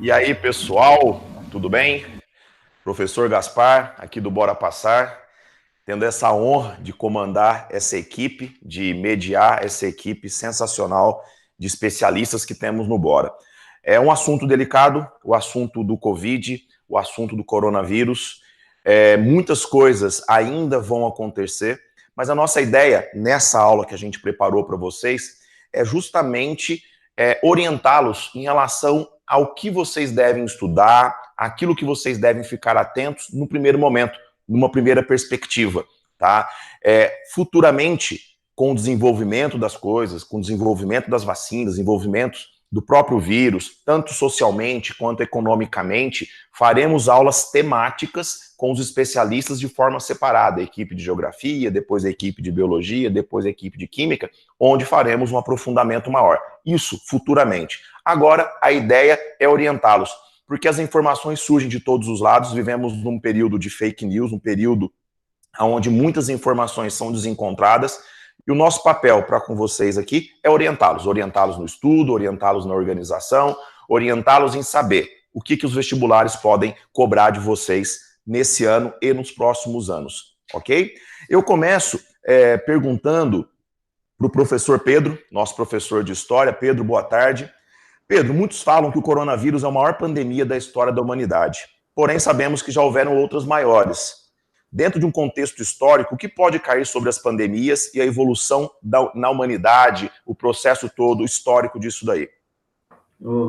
E aí, pessoal, tudo bem? Professor Gaspar, aqui do Bora Passar, tendo essa honra de comandar essa equipe, de mediar essa equipe sensacional de especialistas que temos no Bora. É um assunto delicado, o assunto do Covid, o assunto do coronavírus. Muitas coisas ainda vão acontecer, mas a nossa ideia nessa aula que a gente preparou para vocês é justamente orientá-los em relação ao que vocês devem estudar, aquilo que vocês devem ficar atentos no primeiro momento, numa primeira perspectiva, tá? Futuramente, com o desenvolvimento das coisas, com o desenvolvimento das vacinas, desenvolvimento do próprio vírus, tanto socialmente quanto economicamente, faremos aulas temáticas com os especialistas de forma separada, a equipe de geografia, depois a equipe de biologia, depois a equipe de química, onde faremos um aprofundamento maior. Isso futuramente. Agora, a ideia é orientá-los, porque as informações surgem de todos os lados, vivemos num período de fake news, um período onde muitas informações são desencontradas, e o nosso papel para com vocês aqui é orientá-los no estudo, orientá-los na organização, orientá-los em saber o que os vestibulares podem cobrar de vocês nesse ano e nos próximos anos, ok? Eu começo perguntando para o professor Pedro, nosso professor de História. Pedro, boa tarde. Pedro, muitos falam que o coronavírus é a maior pandemia da história da humanidade, porém sabemos que já houveram outras maiores. Dentro de um contexto histórico, o que pode cair sobre as pandemias e a evolução na humanidade, o processo todo histórico disso daí?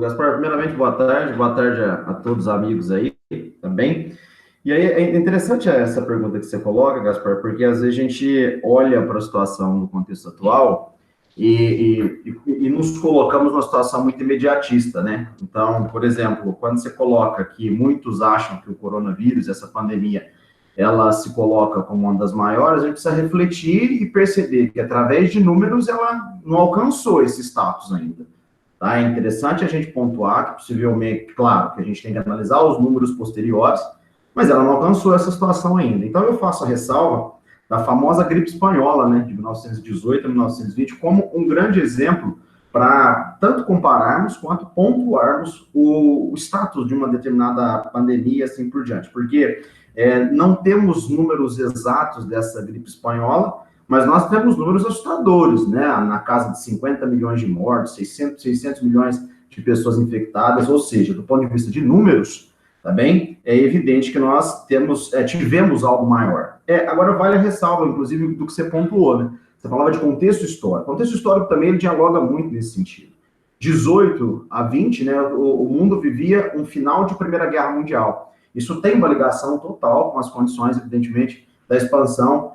Gaspar, primeiramente, boa tarde a todos os amigos aí também. E aí é interessante essa pergunta que você coloca, Gaspar, porque às vezes a gente olha para a situação no contexto atual e nos colocamos numa situação muito imediatista, né? Então, por exemplo, quando você coloca que muitos acham que o coronavírus, essa pandemia, ela se coloca como uma das maiores, a gente precisa refletir e perceber que, através de números, ela não alcançou esse status ainda. Tá? É interessante a gente pontuar que, possivelmente, claro, que a gente tem que analisar os números posteriores, mas ela não alcançou essa situação ainda. Então, eu faço a ressalva da famosa gripe espanhola, né, de 1918 a 1920, como um grande exemplo para tanto compararmos quanto pontuarmos o status de uma determinada pandemia, assim por diante. Porque não temos números exatos dessa gripe espanhola, mas nós temos números assustadores, né? Na casa de 50 milhões de mortes, 600 milhões de pessoas infectadas, ou seja, do ponto de vista de números, tá bem? É evidente que nós tivemos algo maior. Agora vale a ressalva, inclusive, do que você pontuou, né? Você falava de contexto histórico. O contexto histórico também ele dialoga muito nesse sentido. 18 a 20, né, o mundo vivia um final de Primeira Guerra Mundial. Isso tem uma ligação total com as condições, evidentemente, da expansão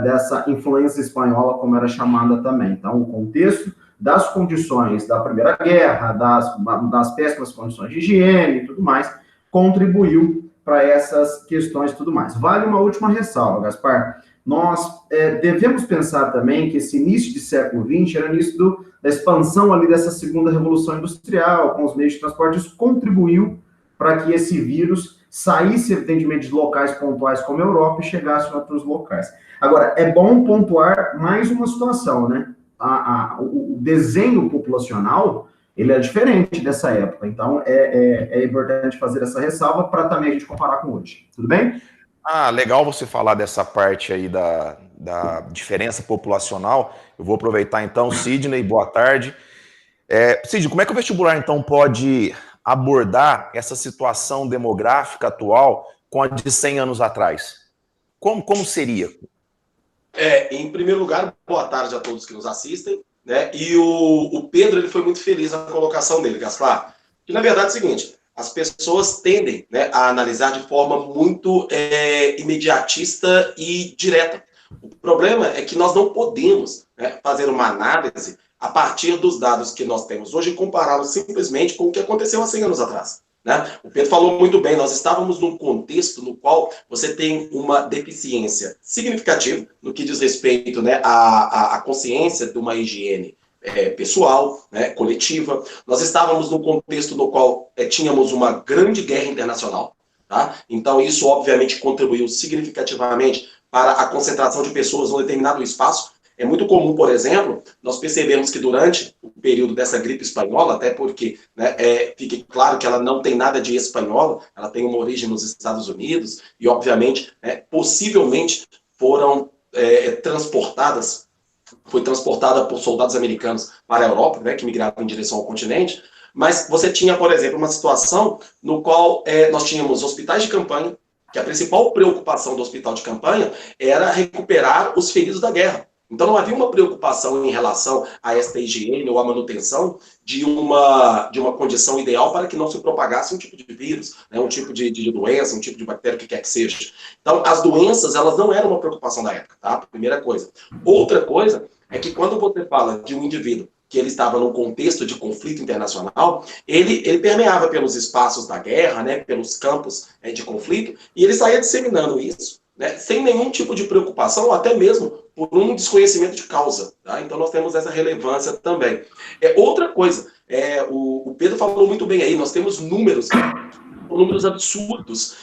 dessa influência espanhola, como era chamada também. Então, o contexto das condições da Primeira Guerra, das péssimas condições de higiene e tudo mais, contribuiu para essas questões e tudo mais. Vale uma última ressalva, Gaspar. Nós devemos pensar também que esse início de século XX era o início da expansão ali dessa segunda revolução industrial, com os meios de transporte. Isso contribuiu para que esse vírus saísse, evidentemente, de locais pontuais como a Europa e chegasse em outros locais. Agora, é bom pontuar mais uma situação, né? O desenho populacional, ele é diferente dessa época. Então, é importante fazer essa ressalva para também a gente comparar com hoje. Tudo bem? Legal você falar dessa parte aí da diferença populacional. Eu vou aproveitar então. Sidney, boa tarde. Sidney, como é que o vestibular então pode abordar essa situação demográfica atual com a de 100 anos atrás? Como seria? Em primeiro lugar, boa tarde a todos que nos assistem, né? E o Pedro, ele foi muito feliz na colocação dele, Gaspar. Que na verdade é o seguinte, as pessoas tendem, né, a analisar de forma muito imediatista e direta. O problema é que nós não podemos, né, fazer uma análise a partir dos dados que nós temos hoje e compará-los simplesmente com o que aconteceu há 100 anos atrás. Né? O Pedro falou muito bem, nós estávamos num contexto no qual você tem uma deficiência significativa no que diz respeito, né, à consciência de uma higiene pessoal, né, coletiva. Nós estávamos num contexto no qual tínhamos uma grande guerra internacional. Tá? Então isso obviamente contribuiu significativamente para a concentração de pessoas num determinado espaço. É muito comum, por exemplo, nós percebemos que durante o período dessa gripe espanhola, até porque, né, fique claro que ela não tem nada de espanhola, ela tem uma origem nos Estados Unidos e, obviamente, possivelmente foram foi transportada por soldados americanos para a Europa, né, que migravam em direção ao continente, mas você tinha, por exemplo, uma situação no qual nós tínhamos hospitais de campanha, que a principal preocupação do hospital de campanha era recuperar os feridos da guerra. Então não havia uma preocupação em relação a esta higiene ou a manutenção de uma condição ideal para que não se propagasse um tipo de vírus, né, um tipo de doença, um tipo de bactéria, o que quer que seja. Então as doenças, elas não eram uma preocupação da época, tá? Primeira coisa. Outra coisa é que quando você fala de um indivíduo que ele estava num contexto de conflito internacional, ele permeava pelos espaços da guerra, né, pelos campos de conflito, e ele saía disseminando isso, né, sem nenhum tipo de preocupação, ou até mesmo por um desconhecimento de causa. Tá? Então nós temos essa relevância também. Outra coisa, o Pedro falou muito bem aí, nós temos números absurdos,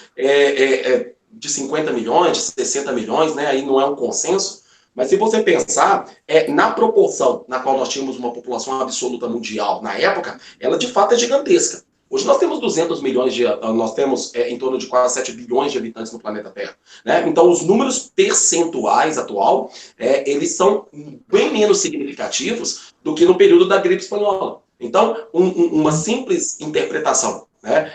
de 50 milhões, de 60 milhões, né, aí não é um consenso, mas se você pensar, na proporção na qual nós tínhamos uma população absoluta mundial na época, ela de fato é gigantesca. Hoje nós temos 200 milhões nós temos em torno de quase 7 bilhões de habitantes no planeta Terra. Né? Então os números percentuais atual, eles são bem menos significativos do que no período da gripe espanhola. Então, uma simples interpretação, né,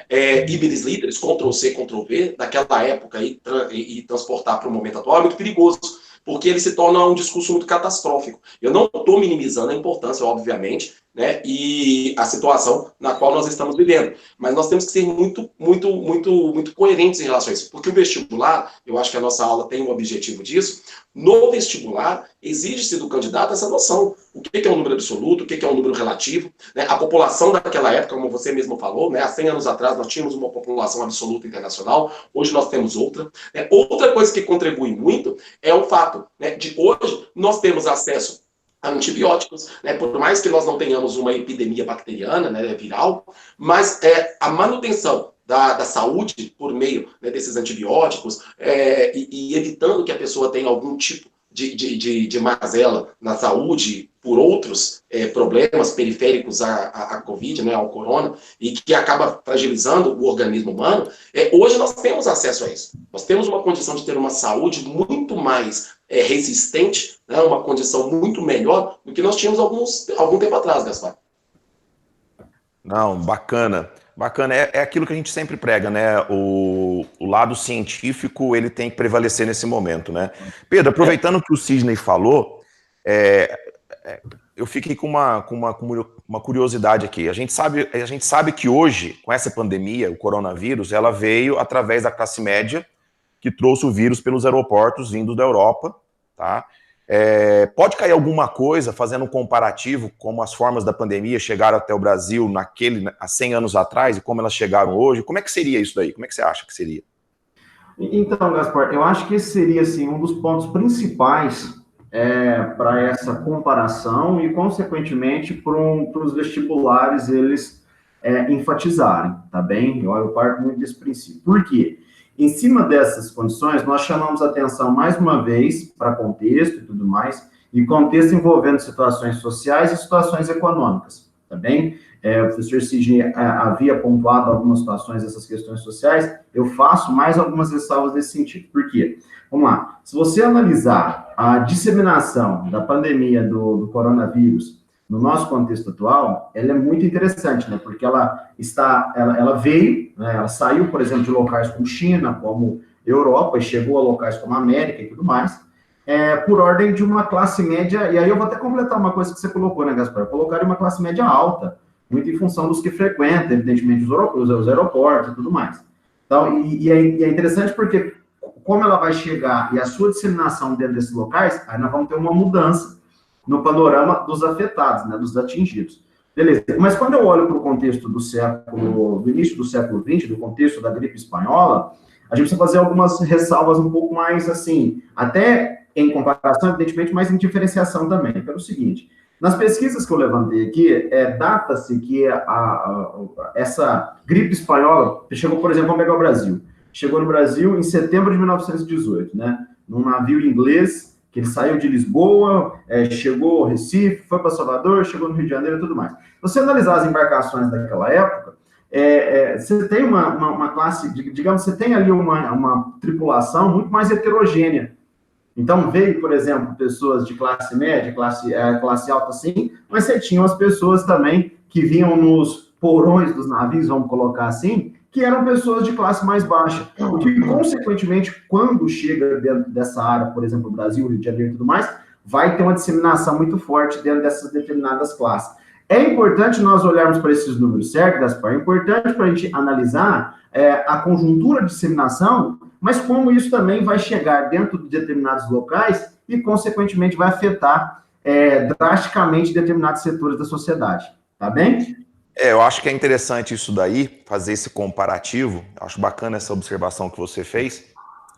Iberis literis, Ctrl-C, Ctrl-V, daquela época e transportar para o momento atual é muito perigoso, porque ele se torna um discurso muito catastrófico. Eu não estou minimizando a importância, obviamente, né, e a situação na qual nós estamos vivendo. Mas nós temos que ser muito, muito, muito, muito coerentes em relação a isso. Porque o vestibular, eu acho que a nossa aula tem um objetivo disso, no vestibular, exige-se do candidato essa noção. O que é um número absoluto, o que é um número relativo. Né? A população daquela época, como você mesmo falou, né, há 100 anos atrás nós tínhamos uma população absoluta internacional, hoje nós temos outra. Outra coisa que contribui muito é o fato, né, de hoje nós temos acesso a antibióticos, né, por mais que nós não tenhamos uma epidemia bacteriana, né, viral, mas a manutenção da saúde por meio, né, desses antibióticos e evitando que a pessoa tenha algum tipo de mazela na saúde por outros problemas periféricos à Covid, né, ao corona, e que acaba fragilizando o organismo humano, hoje nós temos acesso a isso. Nós temos uma condição de ter uma saúde muito mais resistente, né, uma condição muito melhor do que nós tínhamos algum tempo atrás, Gaspar. Não, bacana. Bacana, é aquilo que a gente sempre prega, né? O lado científico, ele tem que prevalecer nesse momento, né? Pedro, aproveitando o que o Sidney falou, eu fiquei com uma curiosidade aqui. A gente sabe que hoje, com essa pandemia, o coronavírus, ela veio através da classe média, que trouxe o vírus pelos aeroportos vindos da Europa, tá? Pode cair alguma coisa, fazendo um comparativo, como as formas da pandemia chegaram até o Brasil há 100 anos atrás e como elas chegaram hoje? Como é que seria isso daí? Como é que você acha que seria? Então, Gaspar, eu acho que esse seria assim, um dos pontos principais para essa comparação e, consequentemente, para os vestibulares eles enfatizarem, tá bem? Eu parto muito desse princípio. Por quê? Em cima dessas condições, nós chamamos atenção mais uma vez para contexto e tudo mais, e contexto envolvendo situações sociais e situações econômicas, tá bem? O professor Sidney havia pontuado algumas situações dessas questões sociais, eu faço mais algumas ressalvas nesse sentido. Por quê? Vamos lá. Se você analisar a disseminação da pandemia do coronavírus no nosso contexto atual, ela é muito interessante, né? Porque ela veio, né? Ela saiu, por exemplo, de locais como China, como Europa, e chegou a locais como América e tudo mais, por ordem de uma classe média, e aí eu vou até completar uma coisa que você colocou, né, Gaspar? Colocaram uma classe média alta, muito em função dos que frequentam, evidentemente, os aeroportos e tudo mais. Então, e é interessante porque, como ela vai chegar e a sua disseminação dentro desses locais, aí nós vamos ter uma mudança no panorama dos afetados, né, dos atingidos. Beleza, mas quando eu olho para o contexto do início do século XX, do contexto da gripe espanhola, a gente precisa fazer algumas ressalvas um pouco mais, assim, até em comparação, evidentemente, mas em diferenciação também, pelo seguinte, nas pesquisas que eu levantei aqui, data-se que essa gripe espanhola chegou, por exemplo, vamos pegar o Brasil, chegou no Brasil em setembro de 1918, né, num navio inglês, que ele saiu de Lisboa, chegou ao Recife, foi para Salvador, chegou no Rio de Janeiro e tudo mais. Se você analisar as embarcações daquela época, você tem uma classe, digamos, você tem ali uma tripulação muito mais heterogênea. Então, veio, por exemplo, pessoas de classe média, classe alta, sim, mas você tinha as pessoas também que vinham nos porões dos navios, vamos colocar assim, que eram pessoas de classe mais baixa. O que, consequentemente, quando chega dentro dessa área, por exemplo, Brasil, Rio de Janeiro e tudo mais, vai ter uma disseminação muito forte dentro dessas determinadas classes. É importante nós olharmos para esses números, certo, Gaspar? É importante para a gente analisar a conjuntura de disseminação, mas como isso também vai chegar dentro de determinados locais e, consequentemente, vai afetar drasticamente determinados setores da sociedade. Tá bem? Eu acho que é interessante isso daí, fazer esse comparativo. Acho bacana essa observação que você fez,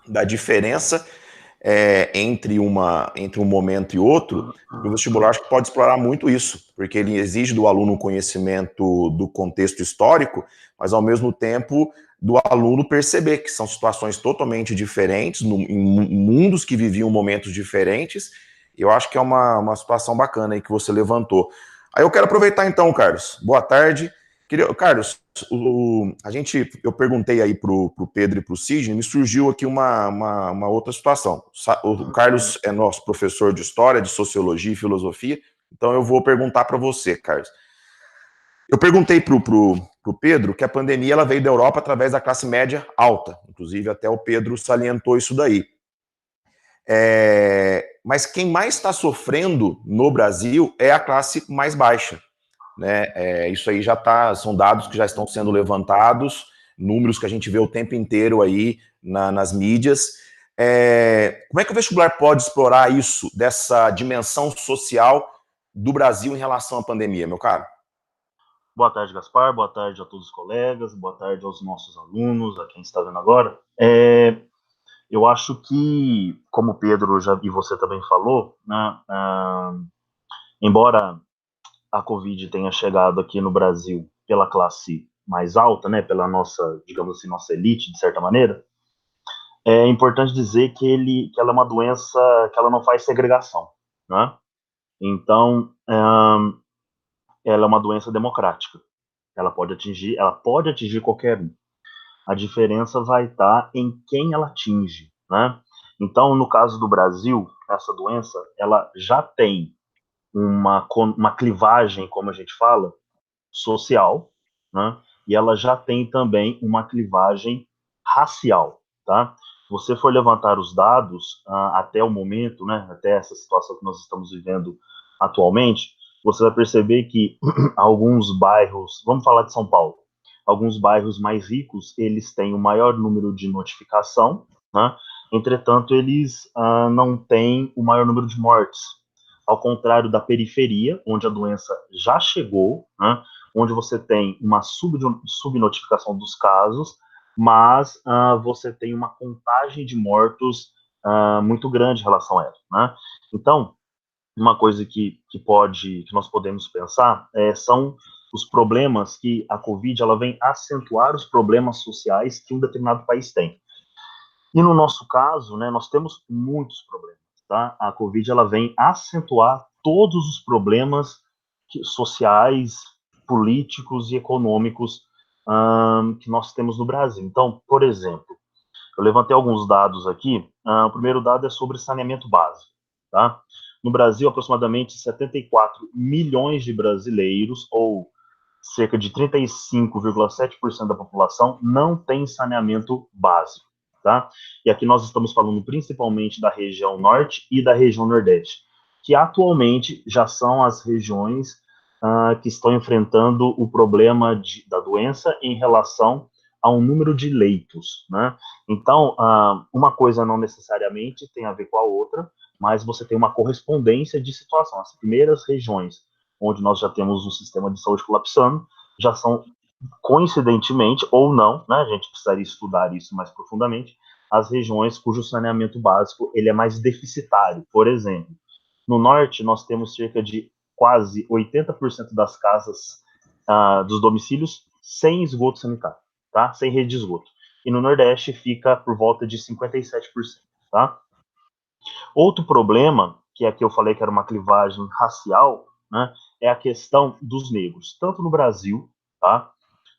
da diferença entre um momento e outro. O vestibular acho que pode explorar muito isso, porque ele exige do aluno um conhecimento do contexto histórico, mas ao mesmo tempo do aluno perceber que são situações totalmente diferentes, em mundos que viviam momentos diferentes. Eu acho que é uma situação bacana aí que você levantou. Aí eu quero aproveitar então, Carlos. Boa tarde. Carlos, eu perguntei aí pro Pedro e pro Sidney, me surgiu aqui uma outra situação. O Carlos é nosso professor de História, de Sociologia e Filosofia, então eu vou perguntar para você, Carlos. Eu perguntei pro Pedro que a pandemia ela veio da Europa através da classe média alta, inclusive até o Pedro salientou isso daí. Mas quem mais está sofrendo no Brasil é a classe mais baixa. Né? Isso aí são dados que já estão sendo levantados, números que a gente vê o tempo inteiro aí nas mídias. Como é que o vestibular pode explorar isso, dessa dimensão social do Brasil em relação à pandemia, meu caro? Boa tarde, Gaspar. Boa tarde a todos os colegas. Boa tarde aos nossos alunos, a quem está vendo agora. Eu acho que, como o Pedro e você também falou, né, embora a Covid tenha chegado aqui no Brasil pela classe mais alta, né, pela nossa, digamos assim, nossa elite, de certa maneira, é importante dizer que ela é uma doença que ela não faz segregação, né? Então, ela é uma doença democrática. Ela pode atingir qualquer um. A diferença vai estar em quem ela atinge, né? Então, no caso do Brasil, essa doença, ela já tem uma clivagem, como a gente fala, social, né? E ela já tem também uma clivagem racial, tá? Se você for levantar os dados até o momento, né, até essa situação que nós estamos vivendo atualmente, você vai perceber que alguns bairros, vamos falar de São Paulo, alguns bairros mais ricos, eles têm o maior número de notificação, né? Entretanto, eles não têm o maior número de mortes, ao contrário da periferia, onde a doença já chegou, né? Onde você tem uma subnotificação dos casos, mas você tem uma contagem de mortos muito grande em relação a ela, né? Então, uma coisa que nós podemos pensar são os problemas que a Covid ela vem acentuar os problemas sociais que um determinado país tem. E no nosso caso, né, nós temos muitos problemas, tá? A Covid ela vem acentuar todos os problemas sociais, políticos e econômicos que nós temos no Brasil. Então, por exemplo, eu levantei alguns dados aqui. O primeiro dado é sobre saneamento básico, tá? No Brasil, aproximadamente 74 milhões de brasileiros, ou cerca de 35,7% da população, não tem saneamento básico, tá? E aqui nós estamos falando principalmente da região norte e da região nordeste, que atualmente já são as regiões que estão enfrentando o problema da doença em relação a um número de leitos, né? Então, uma coisa não necessariamente tem a ver com a outra, mas você tem uma correspondência de situação. As primeiras regiões onde nós já temos um sistema de saúde colapsando, já são, coincidentemente, ou não, né, a gente precisaria estudar isso mais profundamente, as regiões cujo saneamento básico ele é mais deficitário. Por exemplo, no norte, nós temos cerca de quase 80% das casas, dos domicílios, sem esgoto sanitário, tá? Sem rede de esgoto. E no nordeste fica por volta de 57%, tá? Outro problema, que é que eu falei que era uma clivagem racial, né, é a questão dos negros, tanto no Brasil, tá,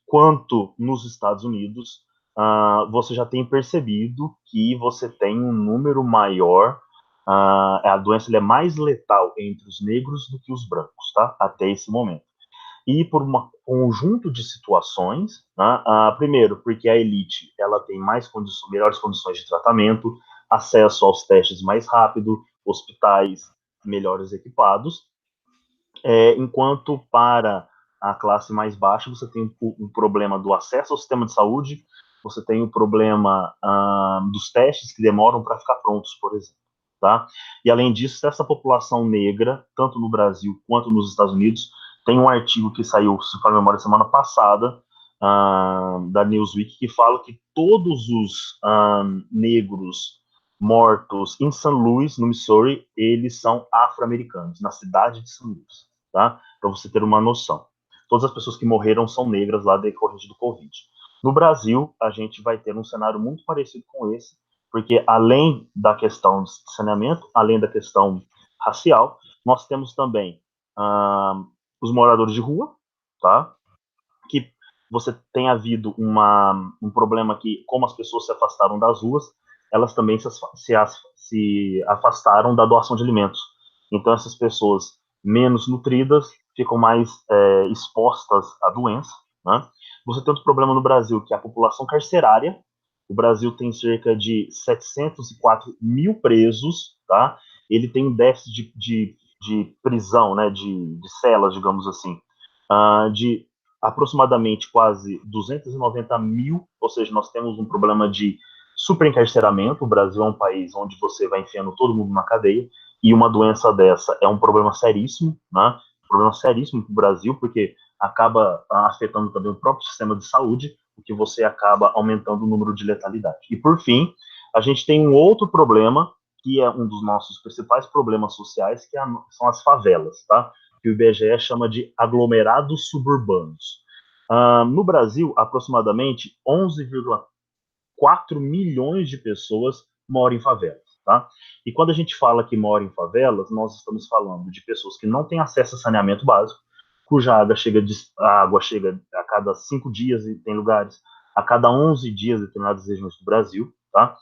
quanto nos Estados Unidos. Você já tem percebido que você tem um número maior, a doença é mais letal entre os negros do que os brancos, tá, até esse momento. E por um conjunto de situações, né? Primeiro, porque a elite ela tem melhores condições de tratamento, acesso aos testes mais rápido, hospitais melhores equipados, enquanto para a classe mais baixa você tem um problema do acesso ao sistema de saúde, você tem o problema dos testes que demoram para ficar prontos, por exemplo. Tá? E além disso, essa população negra, tanto no Brasil quanto nos Estados Unidos, tem um artigo que saiu, se for a memória, semana passada, da Newsweek, que fala que todos os negros mortos em St. Louis, no Missouri, eles são afro-americanos, na cidade de St. Louis, tá? Para você ter uma noção. Todas as pessoas que morreram são negras lá decorrente do Covid. No Brasil, a gente vai ter um cenário muito parecido com esse, porque além da questão de saneamento, além da questão racial, nós temos também os moradores de rua, tá? Que você tem havido um problema que, como as pessoas se afastaram das ruas, elas também se afastaram da doação de alimentos. Então, essas pessoas menos nutridas ficam mais expostas à doença, né? Você tem outro problema no Brasil, que é a população carcerária. O Brasil tem cerca de 704 mil presos, tá? Ele tem um déficit de prisão, né, de celas, digamos assim, de aproximadamente quase 290 mil, ou seja, nós temos um problema de superencarceramento. O Brasil é um país onde você vai enfiando todo mundo na cadeia, e uma doença dessa é um problema seríssimo, né? Um problema seríssimo para o Brasil, porque acaba afetando também o próprio sistema de saúde, porque você acaba aumentando o número de letalidade. E, por fim, a gente tem um outro problema, que é um dos nossos principais problemas sociais, que são as favelas, tá? Que o IBGE chama de aglomerados suburbanos. No Brasil, aproximadamente 11,4 milhões de pessoas moram em favelas, tá? E quando a gente fala que mora em favelas, nós estamos falando de pessoas que não têm acesso a saneamento básico, cuja a água chega a cada 5 dias, e tem lugares a cada 11 dias em determinadas regiões do Brasil, tá?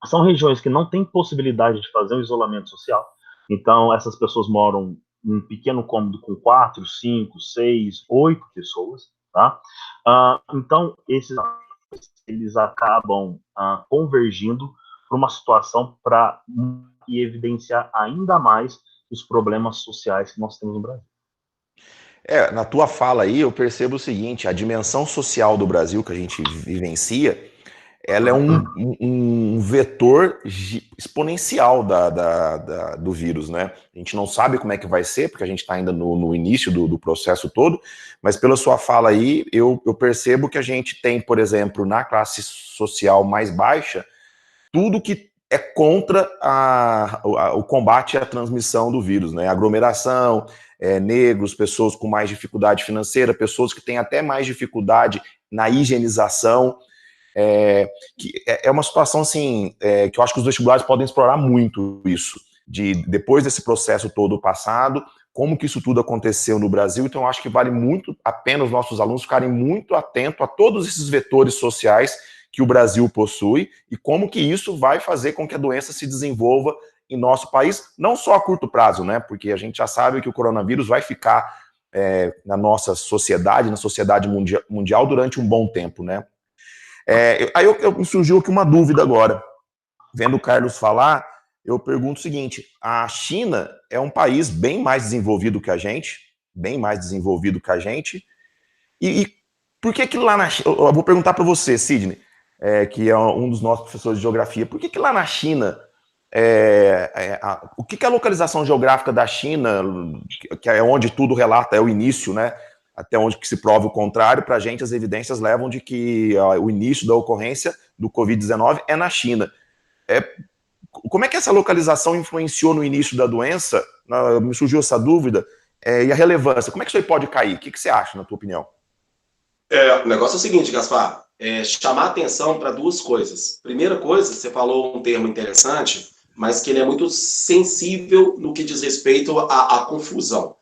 São regiões que não têm possibilidade de fazer um isolamento social, então essas pessoas moram um pequeno cômodo com 4, 5, 6, 8 pessoas, tá? Então, eles acabam convergindo para uma situação para evidenciar ainda mais os problemas sociais que nós temos no Brasil. Na tua fala aí, eu percebo o seguinte: a dimensão social do Brasil que a gente vivencia, ela é um vetor exponencial do vírus, né? A gente não sabe como é que vai ser, porque a gente está ainda no início do processo todo, mas pela sua fala aí, eu percebo que a gente tem, por exemplo, na classe social mais baixa, tudo que é contra o combate à transmissão do vírus, né? Aglomeração, negros, pessoas com mais dificuldade financeira, pessoas que têm até mais dificuldade na higienização. Que é uma situação assim, que eu acho que os vestibulares podem explorar muito isso, depois desse processo todo passado, como que isso tudo aconteceu no Brasil. Então eu acho que vale muito a pena os nossos alunos ficarem muito atentos a todos esses vetores sociais que o Brasil possui e como que isso vai fazer com que a doença se desenvolva em nosso país, não só a curto prazo, né? Porque a gente já sabe que o coronavírus vai ficar na nossa sociedade, na sociedade mundial durante um bom tempo, né? Aí me surgiu aqui uma dúvida agora. Vendo o Carlos falar, eu pergunto o seguinte: a China é um país bem mais desenvolvido que a gente, e por que lá na China, eu vou perguntar para você, Sidney, que é um dos nossos professores de geografia, por que lá na China, o que a localização geográfica da China, que é onde tudo relata, é o início, né? Até onde que se prova o contrário, para a gente as evidências levam de que o início da ocorrência do Covid-19 é na China. Como é que essa localização influenciou no início da doença? Me surgiu essa dúvida. E a relevância, como é que isso aí pode cair? O que você acha, na tua opinião? O negócio é o seguinte, Gaspar, chamar atenção para duas coisas. Primeira coisa, você falou um termo interessante, mas que ele é muito sensível no que diz respeito à confusão.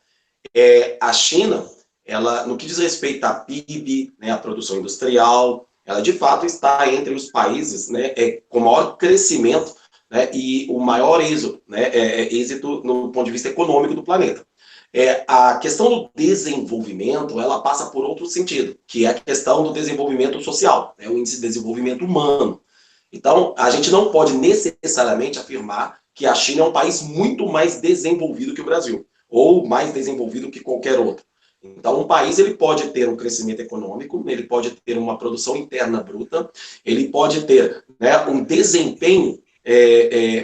A China, ela, no que diz respeito à PIB, né, à produção industrial, ela de fato está entre os países, né, com maior crescimento, né, e o maior êxito, né, êxito no ponto de vista econômico do planeta. A questão do desenvolvimento, ela passa por outro sentido, que é a questão do desenvolvimento social, né, o índice de desenvolvimento humano. Então, a gente não pode necessariamente afirmar que a China é um país muito mais desenvolvido que o Brasil, ou mais desenvolvido que qualquer outro. Então, um país ele pode ter um crescimento econômico, ele pode ter uma produção interna bruta, ele pode ter, né, um desempenho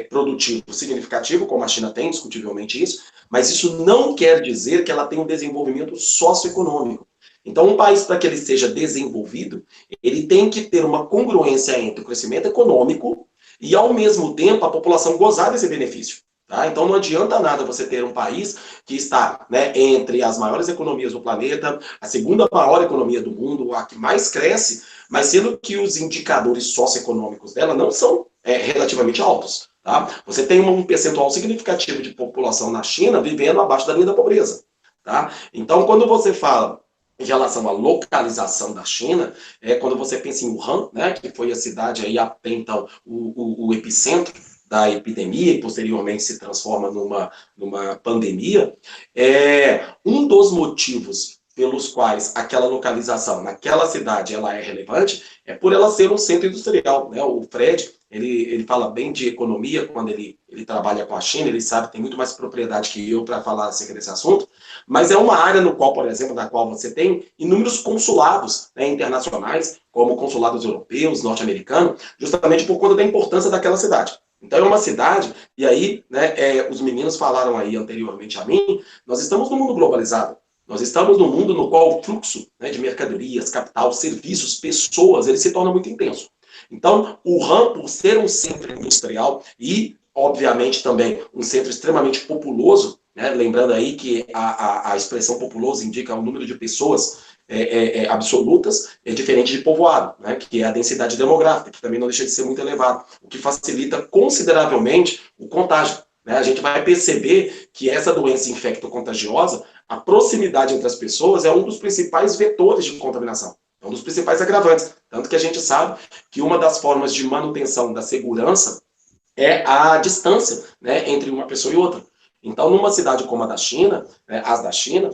produtivo significativo, como a China tem, discutivelmente isso, mas isso não quer dizer que ela tem um desenvolvimento socioeconômico. Então, um país, para que ele seja desenvolvido, ele tem que ter uma congruência entre o crescimento econômico e, ao mesmo tempo, a população gozar desse benefício. Tá? Então, não adianta nada você ter um país que está, né, entre as maiores economias do planeta, a segunda maior economia do mundo, a que mais cresce, mas sendo que os indicadores socioeconômicos dela não são relativamente altos. Tá? Você tem um percentual significativo de população na China vivendo abaixo da linha da pobreza. Tá? Então, quando você fala em relação à localização da China, quando você pensa em Wuhan, né, que foi a cidade aí até então o epicentro da epidemia e posteriormente se transforma numa pandemia, um dos motivos pelos quais aquela localização naquela cidade ela é relevante é por ela ser um centro industrial, né? O Fred, ele fala bem de economia quando ele trabalha com a China, ele sabe, tem muito mais propriedade que eu para falar acerca desse assunto, mas é uma área no qual, por exemplo, na qual você tem inúmeros consulados, né, internacionais, como consulados europeus, norte-americanos, justamente por conta da importância daquela cidade. Então é uma cidade, e aí, né, os meninos falaram aí anteriormente a mim, nós estamos num mundo globalizado. Nós estamos num mundo no qual o fluxo, né, de mercadorias, capital, serviços, pessoas, ele se torna muito intenso. Então, o Wuhan, por ser um centro industrial e, obviamente, também um centro extremamente populoso, né, lembrando aí que a expressão populoso indica o número de pessoas absolutas, é diferente de povoado, né, que é a densidade demográfica, que também não deixa de ser muito elevada, o que facilita consideravelmente o contágio. Né? A gente vai perceber que essa doença infecto-contagiosa, a proximidade entre as pessoas é um dos principais vetores de contaminação, é um dos principais agravantes. Tanto que a gente sabe que uma das formas de manutenção da segurança é a distância, né, entre uma pessoa e outra. Então, numa cidade como a da China, as da China,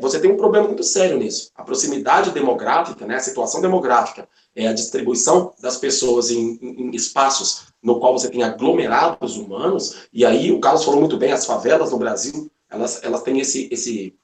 você tem um problema muito sério nisso. A proximidade demográfica, né, a situação demográfica, a distribuição das pessoas em espaços no qual você tem aglomerados humanos, e aí o Carlos falou muito bem, as favelas no Brasil, elas têm esse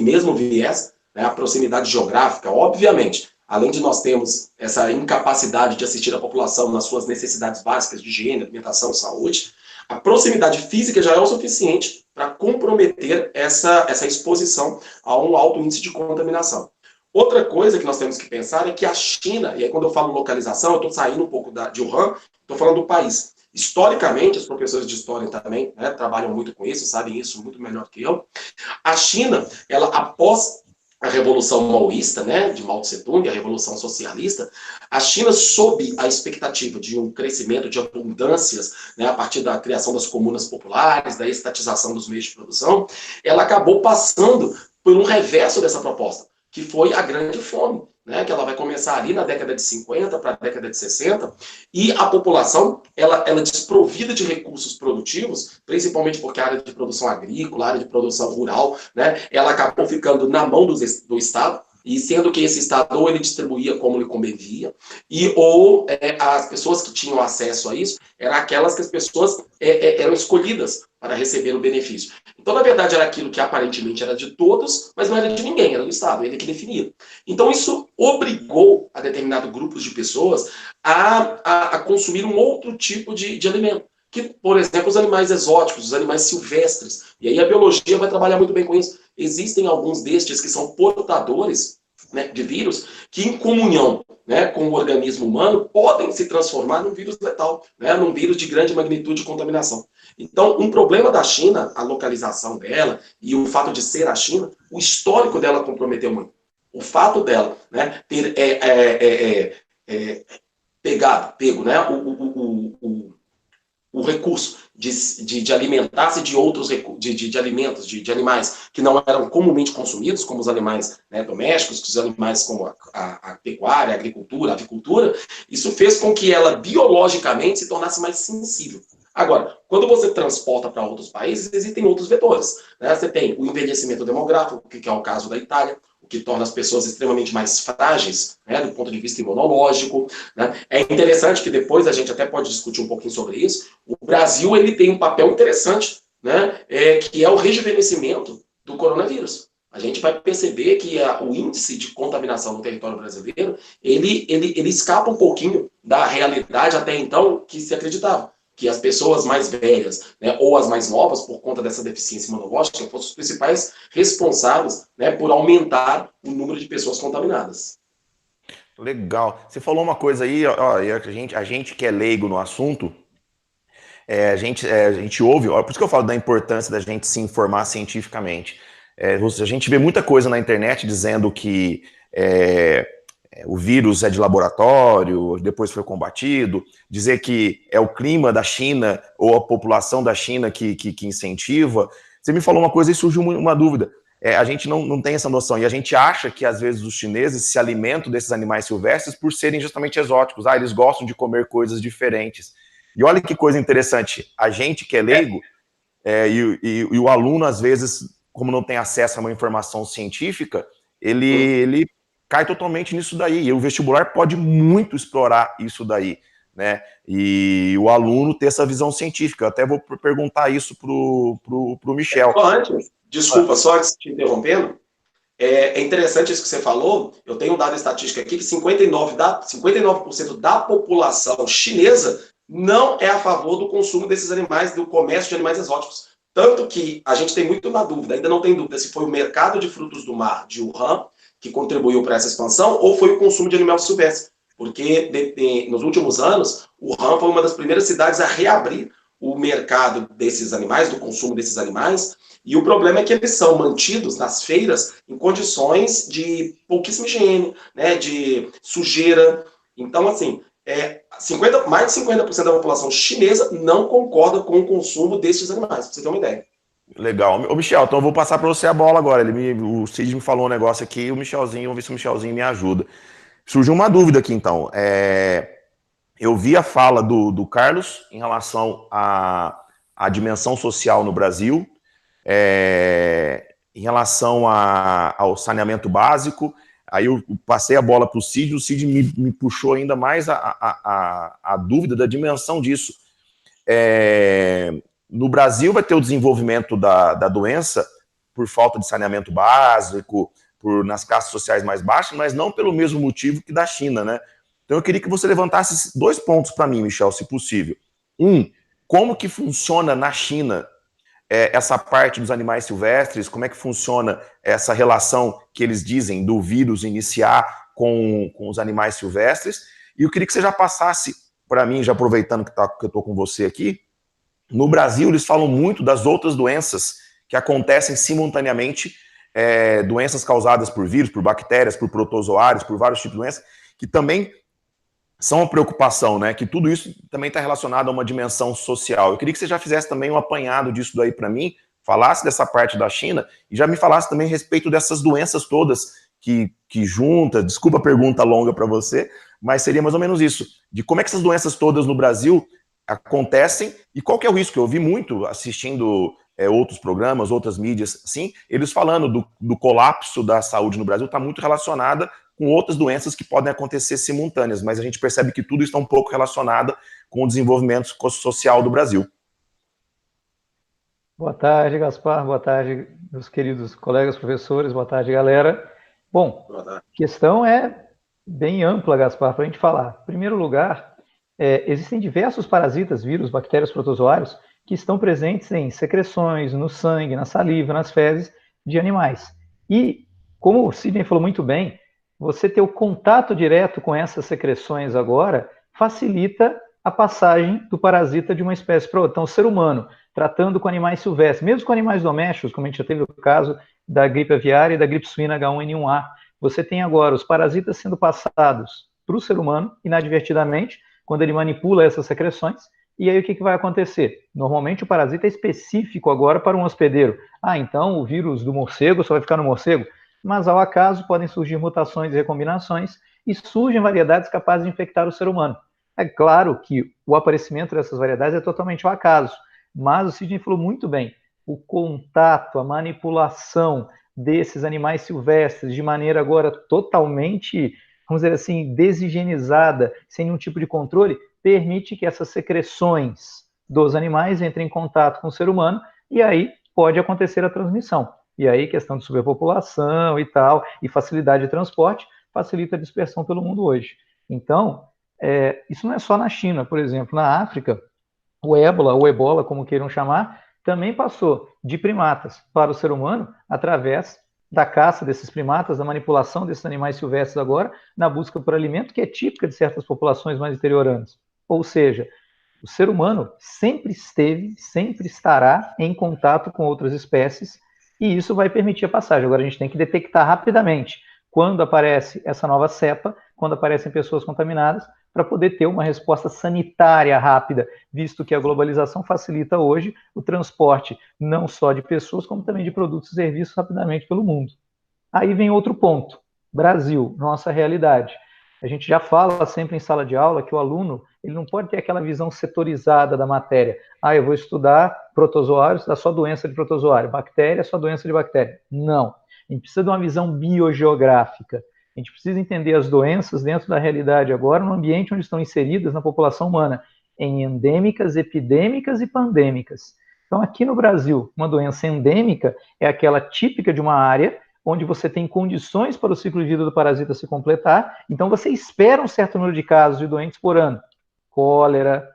mesmo viés, né, a proximidade geográfica, obviamente. Além de nós termos essa incapacidade de assistir a população nas suas necessidades básicas de higiene, alimentação, saúde, a proximidade física já é o suficiente para comprometer essa exposição a um alto índice de contaminação. Outra coisa que nós temos que pensar é que a China, e aí quando eu falo localização, eu estou saindo um pouco de Wuhan, estou falando do país. Historicamente, os professores de história também, né, trabalham muito com isso, sabem isso muito melhor que eu. A China, ela após a Revolução Maoísta, né, de Mao Tse-tung, a Revolução Socialista, a China, sob a expectativa de um crescimento de abundâncias, né, a partir da criação das comunas populares, da estatização dos meios de produção, ela acabou passando por um reverso dessa proposta, que foi a Grande Fome, né, que ela vai começar ali na década de 50 para a década de 60, e a população, ela desprovida de recursos produtivos, principalmente porque a área de produção agrícola, a área de produção rural, né, ela acabou ficando na mão do Estado, e sendo que esse Estado ou ele distribuía como lhe convenia, ou as pessoas que tinham acesso a isso, eram aquelas que as pessoas eram escolhidas para receber o benefício. Então, na verdade, era aquilo que aparentemente era de todos, mas não era de ninguém, era do Estado, ele que definia. Então, isso obrigou a determinados grupos de pessoas a consumir um outro tipo de alimento. Que, por exemplo, os animais exóticos, os animais silvestres. E aí a biologia vai trabalhar muito bem com isso. Existem alguns destes que são portadores, né, de vírus, que em comunhão, né, com o organismo humano podem se transformar num vírus letal, né, num vírus de grande magnitude de contaminação. Então, um problema da China, a localização dela e o fato de ser a China, o histórico dela comprometeu muito. O fato dela, né, ter pego, né, o recurso de alimentar-se de outros de alimentos, de animais que não eram comumente consumidos, como os animais, né, domésticos, os animais como a pecuária, a agricultura, a avicultura, isso fez com que ela biologicamente se tornasse mais sensível. Agora, quando você transporta para outros países, existem outros vetores, né? Você tem o envelhecimento demográfico, que é o caso da Itália, o que torna as pessoas extremamente mais frágeis, né, do ponto de vista imunológico, né? É interessante que depois a gente até pode discutir um pouquinho sobre isso. O Brasil ele tem um papel interessante, né, que é o rejuvenescimento do coronavírus. A gente vai perceber que o índice de contaminação no território brasileiro ele escapa um pouquinho da realidade até então que se acreditava. Que as pessoas mais velhas, né, ou as mais novas, por conta dessa deficiência imunológica, fossem os principais responsáveis, né, por aumentar o número de pessoas contaminadas. Legal. Você falou uma coisa aí, ó, a gente que é leigo no assunto, a gente ouve, ó, por isso que eu falo da importância da gente se informar cientificamente. A gente vê muita coisa na internet dizendo que o vírus é de laboratório, depois foi combatido, dizer que é o clima da China ou a população da China que incentiva. Você me falou uma coisa e surgiu uma dúvida. A gente não tem essa noção, e a gente acha que às vezes os chineses se alimentam desses animais silvestres por serem justamente exóticos. Eles gostam de comer coisas diferentes. E olha que coisa interessante, a gente que é leigo, e o aluno às vezes, como não tem acesso a uma informação científica, ele cai totalmente nisso daí, e o vestibular pode muito explorar isso daí, né, e o aluno ter essa visão científica. Eu até vou perguntar isso pro Michel. Desculpa, só te interrompendo, é interessante isso que você falou. Eu tenho um dado estatístico aqui que 59% da população chinesa não é a favor do consumo desses animais, do comércio de animais exóticos. Tanto que a gente tem muito na dúvida, ainda não tem dúvida se foi o mercado de frutos do mar de Wuhan que contribuiu para essa expansão, ou foi o consumo de animal silvestre. Porque nos últimos anos, Wuhan foi uma das primeiras cidades a reabrir o mercado desses animais, do consumo desses animais, e o problema é que eles são mantidos nas feiras em condições de pouquíssima higiene, né, de sujeira. Então, assim, mais de 50% da população chinesa não concorda com o consumo desses animais, para você ter uma ideia. Legal. Ô, Michel, então eu vou passar para você a bola agora. O Cid me falou um negócio aqui, o Michelzinho, vamos ver se o Michelzinho me ajuda. Surgiu uma dúvida aqui, então. Eu vi a fala do Carlos em relação à dimensão social no Brasil, em relação ao saneamento básico. Aí eu passei a bola para o Cid me puxou ainda mais a dúvida da dimensão disso. No Brasil vai ter o desenvolvimento da doença por falta de saneamento básico, nas classes sociais mais baixas, mas não pelo mesmo motivo que da China, né? Então eu queria que você levantasse 2 pontos para mim, Michel, se possível. Como que funciona na China essa parte dos animais silvestres, como é que funciona essa relação que eles dizem do vírus iniciar com os animais silvestres? E eu queria que você já passasse para mim, já aproveitando que eu estou com você aqui, no Brasil eles falam muito das outras doenças que acontecem simultaneamente, doenças causadas por vírus, por bactérias, por protozoários, por vários tipos de doenças, que também são uma preocupação, né? Que tudo isso também está relacionado a uma dimensão social. Eu queria que você já fizesse também um apanhado disso daí para mim, falasse dessa parte da China e já me falasse também a respeito dessas doenças todas que junta, desculpa a pergunta longa para você, mas seria mais ou menos isso, de como é que essas doenças todas no Brasil acontecem e qual que é o risco. Eu ouvi muito assistindo outros programas, outras mídias, assim, eles falando do colapso da saúde no Brasil está muito relacionada com outras doenças que podem acontecer simultâneas, mas a gente percebe que tudo está um pouco relacionado com o desenvolvimento social do Brasil. Boa tarde, Gaspar. Boa tarde, meus queridos colegas professores. Boa tarde, galera. Bom, a questão é bem ampla, Gaspar, para a gente falar. Em primeiro lugar, existem diversos parasitas, vírus, bactérias, protozoários, que estão presentes em secreções, no sangue, na saliva, nas fezes de animais. E, como o Sidney falou muito bem, você ter o contato direto com essas secreções agora facilita a passagem do parasita de uma espécie para outra. Então, o ser humano, tratando com animais silvestres, mesmo com animais domésticos, como a gente já teve o caso da gripe aviária e da gripe suína H1N1A, você tem agora os parasitas sendo passados para o ser humano, inadvertidamente, quando ele manipula essas secreções, E aí o que vai acontecer? Normalmente o parasita é específico agora para um hospedeiro. Ah, então o vírus do morcego só vai ficar no morcego? Mas ao acaso podem surgir mutações e recombinações e surgem variedades capazes de infectar o ser humano. É claro que o aparecimento dessas variedades é totalmente ao acaso, mas o Sidney falou muito bem, o contato, a manipulação desses animais silvestres de maneira agora totalmente, vamos dizer assim, desigienizada, sem nenhum tipo de controle, permite que essas secreções dos animais entrem em contato com o ser humano e aí pode acontecer a transmissão. E aí, questão de superpopulação e tal, e facilidade de transporte, facilita a dispersão pelo mundo hoje. Então, isso não é só na China, por exemplo, na África, o ébola, ou ebola, como queiram chamar, também passou de primatas para o ser humano através da caça desses primatas, da manipulação desses animais silvestres agora, na busca por alimento, que é típica de certas populações mais interioranas. Ou seja, o ser humano sempre esteve, sempre estará em contato com outras espécies, e isso vai permitir a passagem. Agora a gente tem que detectar rapidamente quando aparece essa nova cepa, quando aparecem pessoas contaminadas, para poder ter uma resposta sanitária rápida, visto que a globalização facilita hoje o transporte não só de pessoas, como também de produtos e serviços rapidamente pelo mundo. Aí vem outro ponto, Brasil, nossa realidade. A gente já fala sempre em sala de aula que o aluno ele não pode ter aquela visão setorizada da matéria. Ah, eu vou estudar protozoários, da só doença de protozoário, bactéria, só doença de bactéria. Não. A gente precisa de uma visão biogeográfica. A gente precisa entender as doenças dentro da realidade agora, no ambiente onde estão inseridas na população humana, em endêmicas, epidêmicas e pandêmicas. Então, aqui no Brasil, uma doença endêmica é aquela típica de uma área onde você tem condições para o ciclo de vida do parasita se completar, então você espera um certo número de casos de doentes por ano. Cólera,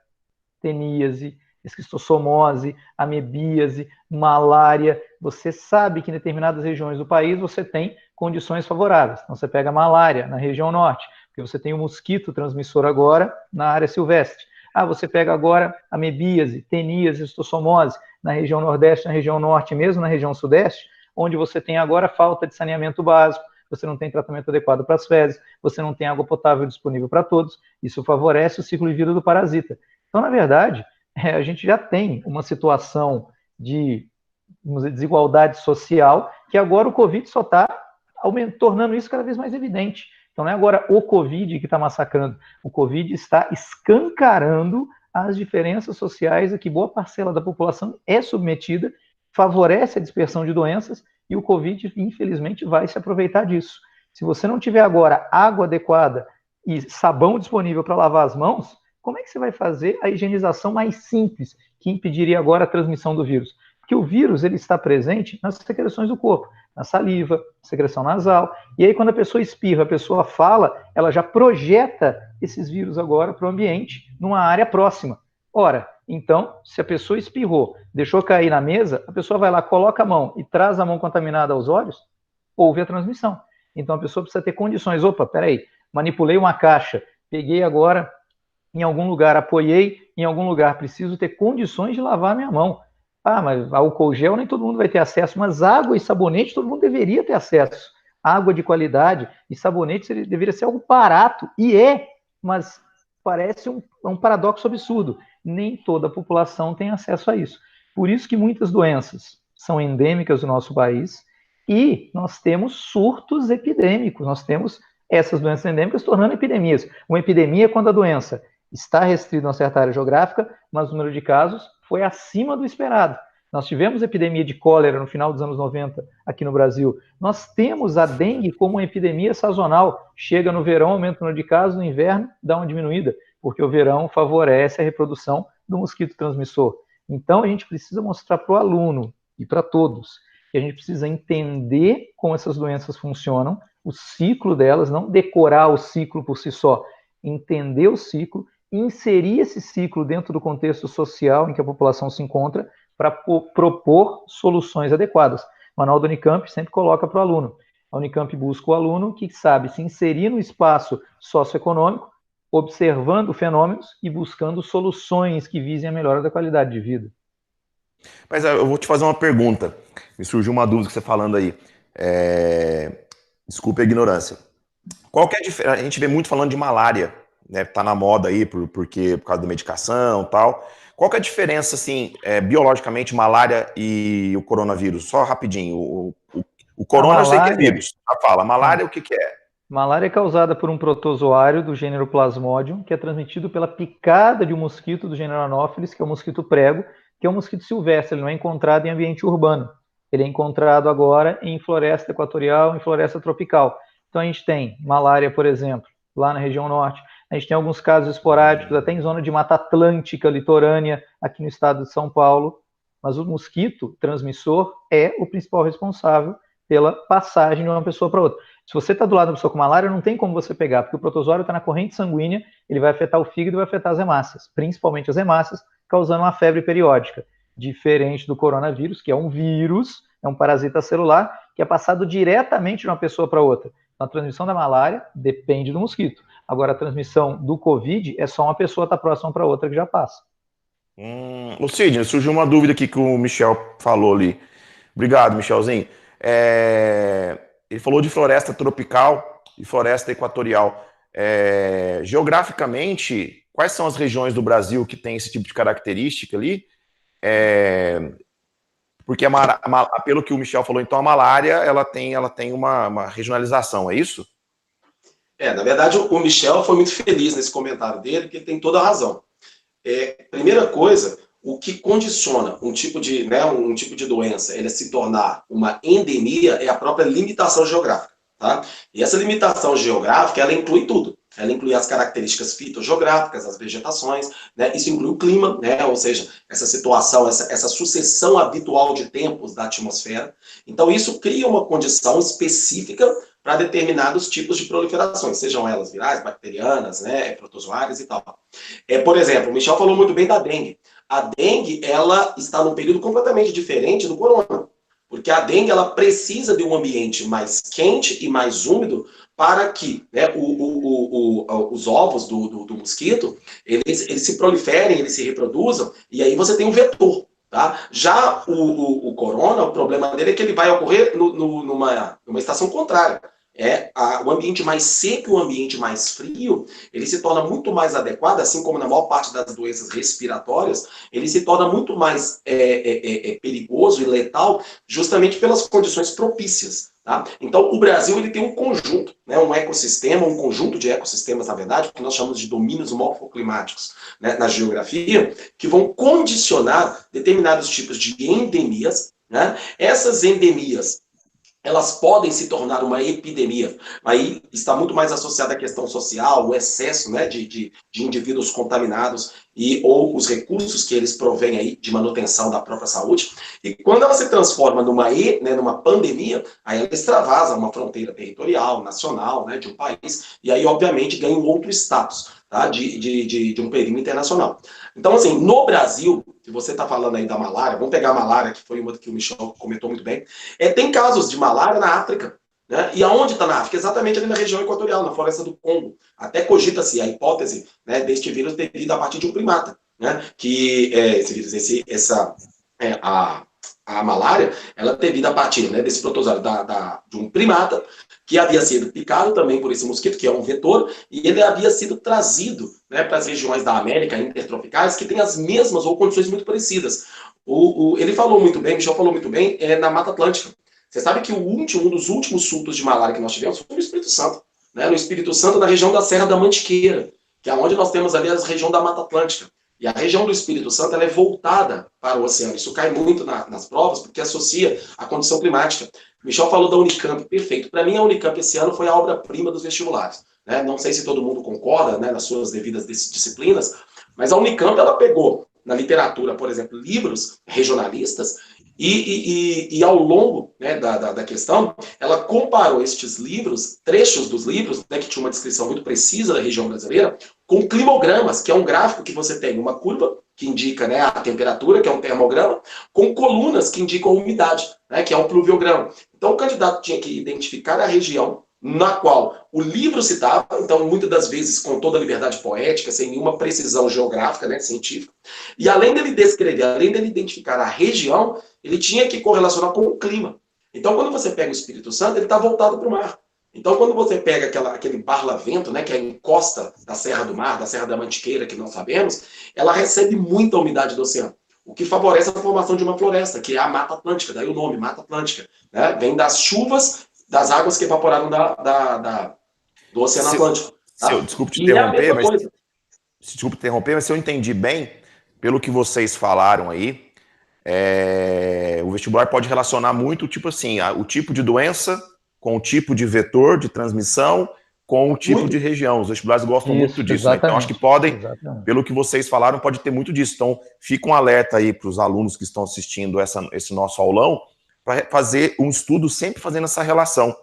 teníase, esquistossomose, amebíase, malária. Você sabe que em determinadas regiões do país você tem condições favoráveis. Então você pega a malária na região norte, porque você tem o mosquito transmissor agora na área silvestre. Ah, você pega agora amebíase, teníase, esquistossomose na região nordeste, na região norte, mesmo na região sudeste, onde você tem agora falta de saneamento básico, você não tem tratamento adequado para as fezes, você não tem água potável disponível para todos, isso favorece o ciclo de vida do parasita. Então, na verdade, a gente já tem uma situação de desigualdade social, que agora o Covid só está tornando isso cada vez mais evidente. Então, não é agora o Covid que está massacrando, o Covid está escancarando as diferenças sociais a que boa parcela da população é submetida, favorece a dispersão de doenças e o Covid, infelizmente, vai se aproveitar disso. Se você não tiver agora água adequada e sabão disponível para lavar as mãos, como é que você vai fazer a higienização mais simples, que impediria agora a transmissão do vírus? Porque o vírus ele está presente nas secreções do corpo, na saliva, secreção nasal, e aí quando a pessoa espirra, a pessoa fala, ela já projeta esses vírus agora para o ambiente, numa área próxima. Ora, então, se a pessoa espirrou, deixou cair na mesa, a pessoa vai lá, coloca a mão e traz a mão contaminada aos olhos, houve a transmissão. Então a pessoa precisa ter condições. Opa, peraí, manipulei uma caixa, peguei agora em algum lugar, apoiei em algum lugar, preciso ter condições de lavar a minha mão. Ah, mas álcool gel nem todo mundo vai ter acesso, mas água e sabonete todo mundo deveria ter acesso. Água de qualidade e sabonete deveria ser algo barato, e mas parece um paradoxo absurdo. Nem toda a população tem acesso a isso. Por isso que muitas doenças são endêmicas do nosso país e nós temos surtos epidêmicos, nós temos essas doenças endêmicas tornando epidemias. Uma epidemia é quando a doença está restrita a uma certa área geográfica, mas o número de casos foi acima do esperado. Nós tivemos epidemia de cólera no final dos anos 90 aqui no Brasil. Nós temos a dengue como uma epidemia sazonal. Chega no verão, aumenta o número de casos, no inverno dá uma diminuída, porque o verão favorece a reprodução do mosquito transmissor. Então, a gente precisa mostrar para o aluno e para todos que a gente precisa entender como essas doenças funcionam, o ciclo delas, não decorar o ciclo por si só, entender o ciclo, inserir esse ciclo dentro do contexto social em que a população se encontra para propor soluções adequadas. O manual da Unicamp sempre coloca para o aluno. A Unicamp busca o aluno que sabe se inserir no espaço socioeconômico, observando fenômenos e buscando soluções que visem a melhora da qualidade de vida. Mas eu vou te fazer uma pergunta. Me surgiu uma dúvida que você falando aí. Desculpe a ignorância. Qual que é a diferença? A gente vê muito falando de malária, né, tá na moda aí por causa da medicação e tal. Qual que é a diferença, assim, biologicamente, malária e o coronavírus? Só rapidinho. O corona eu sei que é vírus. A malária, o que é? Malária é causada por um protozoário do gênero Plasmodium, que é transmitido pela picada de um mosquito do gênero Anopheles, que é o mosquito prego, que é um mosquito silvestre, ele não é encontrado em ambiente urbano. Ele é encontrado agora em floresta equatorial, em floresta tropical. Então a gente tem malária, por exemplo, lá na região norte. A gente tem alguns casos esporádicos, até em zona de Mata Atlântica, litorânea, aqui no estado de São Paulo. Mas o mosquito transmissor é o principal responsável pela passagem de uma pessoa para outra. Se você está do lado de uma pessoa com malária, não tem como você pegar, porque o protozoário está na corrente sanguínea, ele vai afetar o fígado e vai afetar as hemácias, principalmente as hemácias, causando uma febre periódica. Diferente do coronavírus, que é um vírus, é um parasita celular, que é passado diretamente de uma pessoa para outra. Então, a transmissão da malária depende do mosquito. Agora, a transmissão do Covid é só uma pessoa estar próxima para outra que já passa. O Sidney, surgiu uma dúvida aqui que o Michel falou ali. Obrigado, Michelzinho. Ele falou de floresta tropical e floresta equatorial. Geograficamente, quais são as regiões do Brasil que tem esse tipo de característica ali? Porque, pelo que o Michel falou, então a malária ela tem uma regionalização, é isso? Na verdade, o Michel foi muito feliz nesse comentário dele, porque ele tem toda a razão. Primeira coisa, o que condiciona um tipo de doença ele se tornar uma endemia é a própria limitação geográfica. Tá? E essa limitação geográfica, ela inclui tudo. Ela inclui as características fitogeográficas, as vegetações, né? Isso inclui o clima, né? Ou seja, essa situação, essa sucessão habitual de tempos da atmosfera. Então, isso cria uma condição específica para determinados tipos de proliferações, sejam elas virais, bacterianas, né? Protozoárias e tal. Por exemplo, o Michel falou muito bem da dengue. A dengue, ela está num período completamente diferente do corona. Porque a dengue, ela precisa de um ambiente mais quente e mais úmido para que, né, os ovos do mosquito, eles se proliferem, eles se reproduzam, e aí você tem um vetor. Tá? Já o corona, o problema dele é que ele vai ocorrer numa estação contrária. O ambiente mais seco e o ambiente mais frio, ele se torna muito mais adequado, assim como na maior parte das doenças respiratórias, ele se torna muito mais perigoso e letal justamente pelas condições propícias. Tá? Então, o Brasil ele tem um conjunto, né, um ecossistema, um conjunto de ecossistemas, na verdade, que nós chamamos de domínios morfoclimáticos, né, na geografia, que vão condicionar determinados tipos de endemias. Né? Essas endemias, elas podem se tornar uma epidemia. Aí está muito mais associada à questão social, o excesso, né, de indivíduos contaminados ou os recursos que eles provêm aí de manutenção da própria saúde. E quando ela se transforma numa pandemia, aí ela extravasa uma fronteira territorial, nacional, né, de um país, e aí, obviamente, ganha um outro status, tá, de um perímetro internacional. Então, assim, no Brasil, se você está falando aí da malária, vamos pegar a malária, que foi uma que o Michel comentou muito bem, tem casos de malária na África. Né? E aonde está na África? Exatamente ali na região equatorial, na floresta do Congo. Até cogita-se a hipótese, né, deste vírus ter vindo a partir de um primata. Né? Que esse vírus, a malária, ela ter vindo a partir, né, desse protozoário de um primata, que havia sido picado também por esse mosquito, que é um vetor, e ele havia sido trazido, né, para as regiões da América intertropicais, que têm as mesmas ou condições muito parecidas. Ele falou muito bem, Michel falou muito bem, na Mata Atlântica. Você sabe que um dos últimos surtos de malária que nós tivemos foi no Espírito Santo. Né? No Espírito Santo, na região da Serra da Mantiqueira, que é onde nós temos ali a região da Mata Atlântica. E a região do Espírito Santo ela é voltada para o oceano. Isso cai muito nas provas, porque associa a condição climática. O Michel falou da Unicamp, perfeito. Para mim, a Unicamp esse ano foi a obra-prima dos vestibulares. Né? Não sei se todo mundo concorda, né, nas suas devidas disciplinas, mas a Unicamp ela pegou na literatura, por exemplo, livros regionalistas e ao longo, né, da questão, ela comparou estes livros, trechos dos livros, né, que tinha uma descrição muito precisa da região brasileira, com climogramas, que é um gráfico que você tem uma curva, que indica, né, a temperatura, que é um termograma, com colunas que indicam a umidade, né, que é um pluviograma. Então o candidato tinha que identificar a região na qual o livro citava, então muitas das vezes com toda a liberdade poética, sem nenhuma precisão geográfica, né, científica, e além dele descrever, além dele identificar a região, ele tinha que correlacionar com o clima. Então quando você pega o Espírito Santo, ele está voltado para o mar. Então, quando você pega aquele parlamento, né, que é a encosta da Serra do Mar, da Serra da Mantiqueira, que nós sabemos, ela recebe muita umidade do oceano, o que favorece a formação de uma floresta, que é a Mata Atlântica, daí o nome, Mata Atlântica. Né? Vem das chuvas, das águas que evaporaram do Oceano Atlântico. Tá? Desculpe te interromper, mas se eu entendi bem, pelo que vocês falaram aí, o vestibular pode relacionar muito, tipo assim, o tipo de doença com o tipo de vetor de transmissão, com o tipo de região. Os vestibulares gostam muito disso, né? Então, acho que podem, pelo que vocês falaram, pode ter muito disso. Então, fica um alerta aí para os alunos que estão assistindo esse nosso aulão, para fazer um estudo sempre fazendo essa relação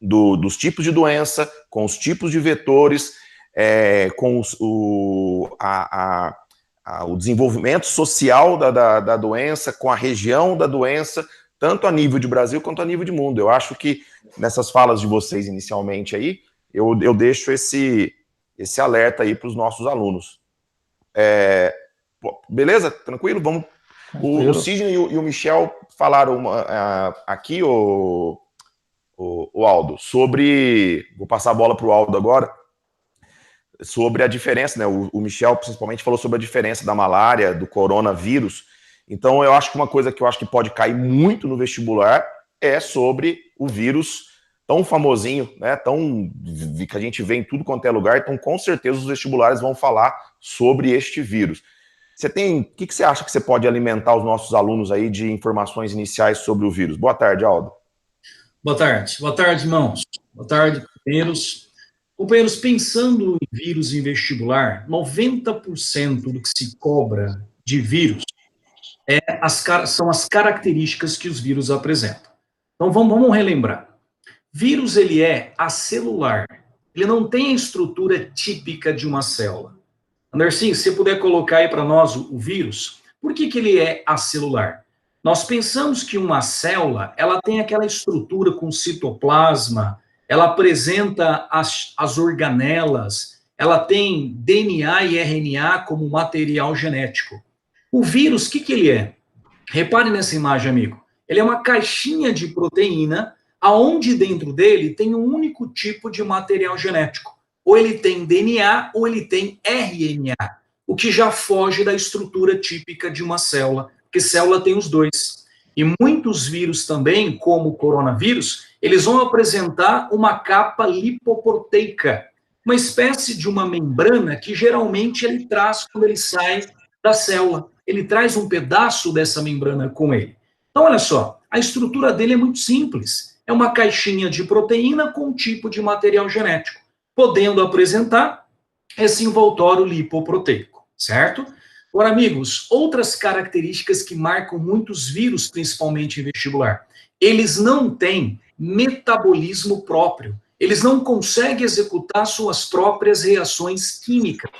dos tipos de doença, com os tipos de vetores, com o desenvolvimento social da doença, com a região da doença, tanto a nível de Brasil quanto a nível de mundo. Eu acho que nessas falas de vocês inicialmente aí, eu deixo esse alerta aí para os nossos alunos. Beleza? Tranquilo? Vamos. O Sidney e o Michel falaram aqui, o Aldo, sobre... Vou passar a bola para o Aldo agora. Sobre a diferença, né? O Michel, principalmente, falou sobre a diferença da malária, do coronavírus. Então, eu acho que uma coisa que eu acho que pode cair muito no vestibular é sobre o vírus tão famosinho, né? Que a gente vê em tudo quanto é lugar. Então, com certeza, os vestibulares vão falar sobre este vírus. O que você acha que você pode alimentar os nossos alunos aí de informações iniciais sobre o vírus? Boa tarde, Aldo. Boa tarde, irmãos. Boa tarde, companheiros. Companheiros, pensando em vírus em vestibular, 90% do que se cobra de vírus são as características que os vírus apresentam. Então, vamos relembrar. Vírus, ele é acelular. Ele não tem a estrutura típica de uma célula. Andercinho, se você puder colocar aí para nós o vírus, por que ele é acelular? Nós pensamos que uma célula, ela tem aquela estrutura com citoplasma, ela apresenta as organelas, ela tem DNA e RNA como material genético. O vírus, o que ele é? Repare nessa imagem, amigo. Ele é uma caixinha de proteína, aonde dentro dele tem um único tipo de material genético. Ou ele tem DNA ou ele tem RNA, o que já foge da estrutura típica de uma célula, porque célula tem os dois. E muitos vírus também, como o coronavírus, eles vão apresentar uma capa lipoproteica, uma espécie de uma membrana que geralmente ele traz quando ele sai da célula. Ele traz um pedaço dessa membrana com ele. Então, olha só, a estrutura dele é muito simples. É uma caixinha de proteína com um tipo de material genético, podendo apresentar esse envoltório lipoproteico, certo? Agora, amigos, outras características que marcam muitos vírus, principalmente em vestibular. Eles não têm metabolismo próprio. Eles não conseguem executar suas próprias reações químicas.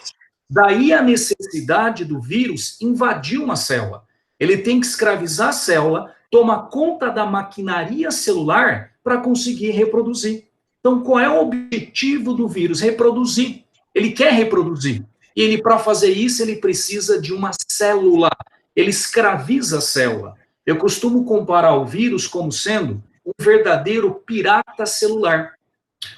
Daí a necessidade do vírus invadir uma célula. Ele tem que escravizar a célula, tomar conta da maquinaria celular para conseguir reproduzir. Então, qual é o objetivo do vírus? Reproduzir. Ele quer reproduzir. E ele, para fazer isso, ele precisa de uma célula. Ele escraviza a célula. Eu costumo comparar o vírus como sendo um verdadeiro pirata celular.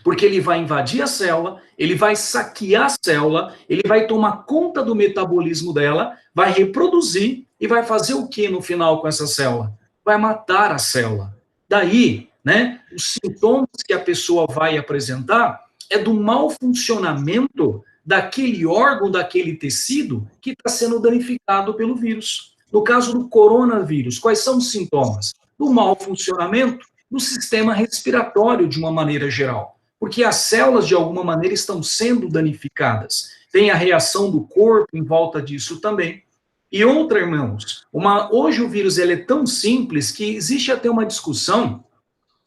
Porque ele vai invadir a célula, ele vai saquear a célula, ele vai tomar conta do metabolismo dela, vai reproduzir e vai fazer o que no final com essa célula? Vai matar a célula. Daí, né, os sintomas que a pessoa vai apresentar é do mau funcionamento daquele órgão, daquele tecido que está sendo danificado pelo vírus. No caso do coronavírus, quais são os sintomas? Do mau funcionamento do sistema respiratório de uma maneira geral, porque as células, de alguma maneira, estão sendo danificadas. Tem a reação do corpo em volta disso também. E outra, irmãos, hoje o vírus ele é tão simples que existe até uma discussão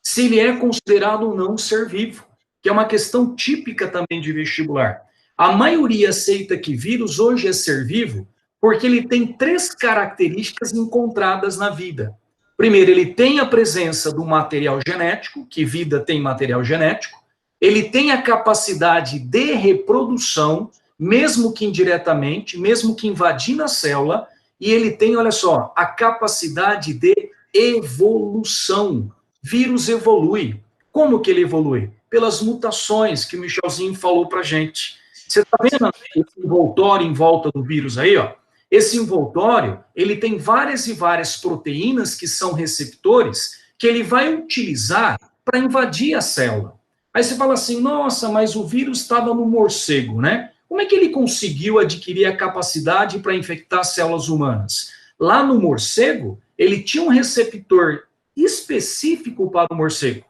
se ele é considerado ou não um ser vivo, que é uma questão típica também de vestibular. A maioria aceita que vírus hoje é ser vivo porque ele tem 3 características encontradas na vida. Primeiro, ele tem a presença do material genético, que vida tem material genético. Ele tem a capacidade de reprodução, mesmo que indiretamente, mesmo que invadindo a célula. E ele tem, olha só, a capacidade de evolução. Vírus evolui. Como que ele evolui? pelas mutações que o Michelzinho falou para a gente. Você está vendo esse envoltório em volta do vírus aí, ó? Esse envoltório, ele tem várias e várias proteínas que são receptores que ele vai utilizar para invadir a célula. Aí você fala assim, nossa, mas o vírus estava no morcego, né? Como é que ele conseguiu adquirir a capacidade para infectar células humanas? Lá no morcego, ele tinha um receptor específico para o morcego.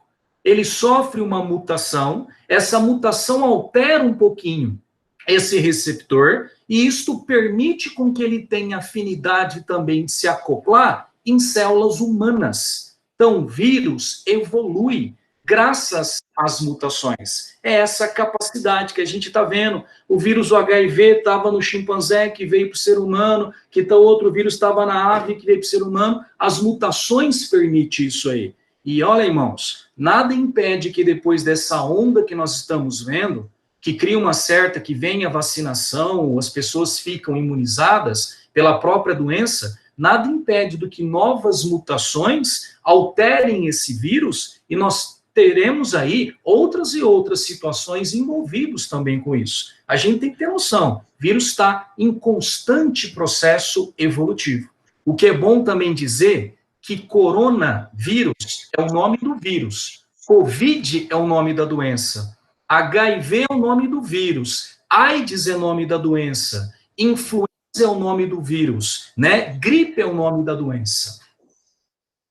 Ele sofre uma mutação, essa mutação altera um pouquinho esse receptor, e isto permite com que ele tenha afinidade também de se acoplar em células humanas. Então, o vírus evolui graças às mutações. É essa capacidade que a gente está vendo. O vírus do HIV estava no chimpanzé, que veio para o ser humano, que outro vírus estava na ave, que veio para o ser humano. As mutações permitem isso aí. E olha, irmãos, nada impede que depois dessa onda que nós estamos vendo, que cria uma certa, que vem a vacinação, as pessoas ficam imunizadas pela própria doença, nada impede do que novas mutações alterem esse vírus e nós teremos aí outras e outras situações envolvidas também com isso. A gente tem que ter noção, o vírus está em constante processo evolutivo. O que é bom também dizer que coronavírus é o nome do vírus, Covid é o nome da doença, HIV é o nome do vírus, AIDS é o nome da doença, influenza é o nome do vírus, né? Gripe é o nome da doença.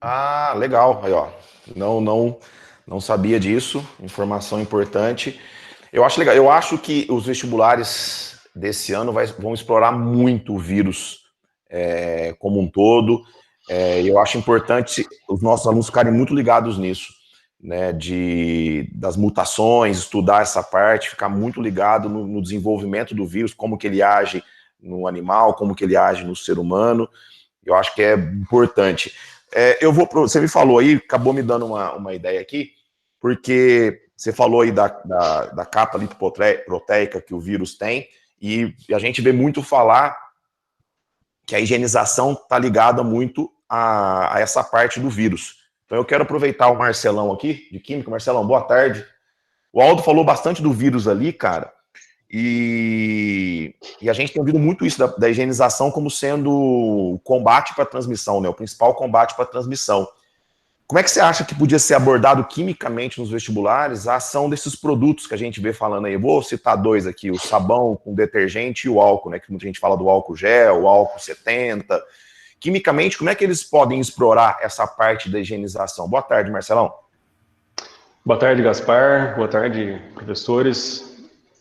Ah, legal. Aí, ó. Não sabia disso. Informação importante. Eu acho legal. Eu acho que os vestibulares desse ano vão explorar muito o vírus como um todo. Eu acho importante os nossos alunos ficarem muito ligados nisso, né? Das mutações, estudar essa parte, ficar muito ligado no desenvolvimento do vírus, como que ele age no animal, como que ele age no ser humano. Eu acho que é importante. Você me falou aí, acabou me dando uma ideia aqui, porque você falou aí da capa lipoproteica que o vírus tem, e a gente vê muito falar que a higienização está ligada muito a essa parte do vírus. Então eu quero aproveitar o Marcelão aqui, de Química. Marcelão, boa tarde. O Aldo falou bastante do vírus ali, cara, e a gente tem ouvido muito isso da higienização como sendo o combate para a transmissão, né? O principal combate para a transmissão. Como é que você acha que podia ser abordado quimicamente nos vestibulares a ação desses produtos que a gente vê falando aí? Eu vou citar dois aqui, o sabão com detergente e o álcool, né? Que muita gente fala do álcool gel, o álcool 70. Quimicamente, como é que eles podem explorar essa parte da higienização? Boa tarde, Marcelão. Boa tarde, Gaspar. Boa tarde, professores.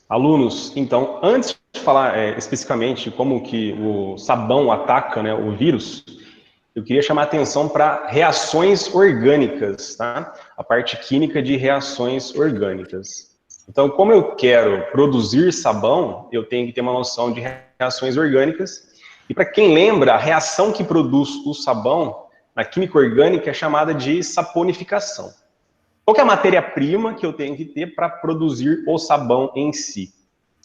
Alunos, então, antes de falar especificamente como que o sabão ataca, né, o vírus, eu queria chamar a atenção para reações orgânicas, tá? A parte química de reações orgânicas. Então, como eu quero produzir sabão, eu tenho que ter uma noção de reações orgânicas. E para quem lembra, a reação que produz o sabão na química orgânica é chamada de saponificação. Qual que é a matéria-prima que eu tenho que ter para produzir o sabão em si?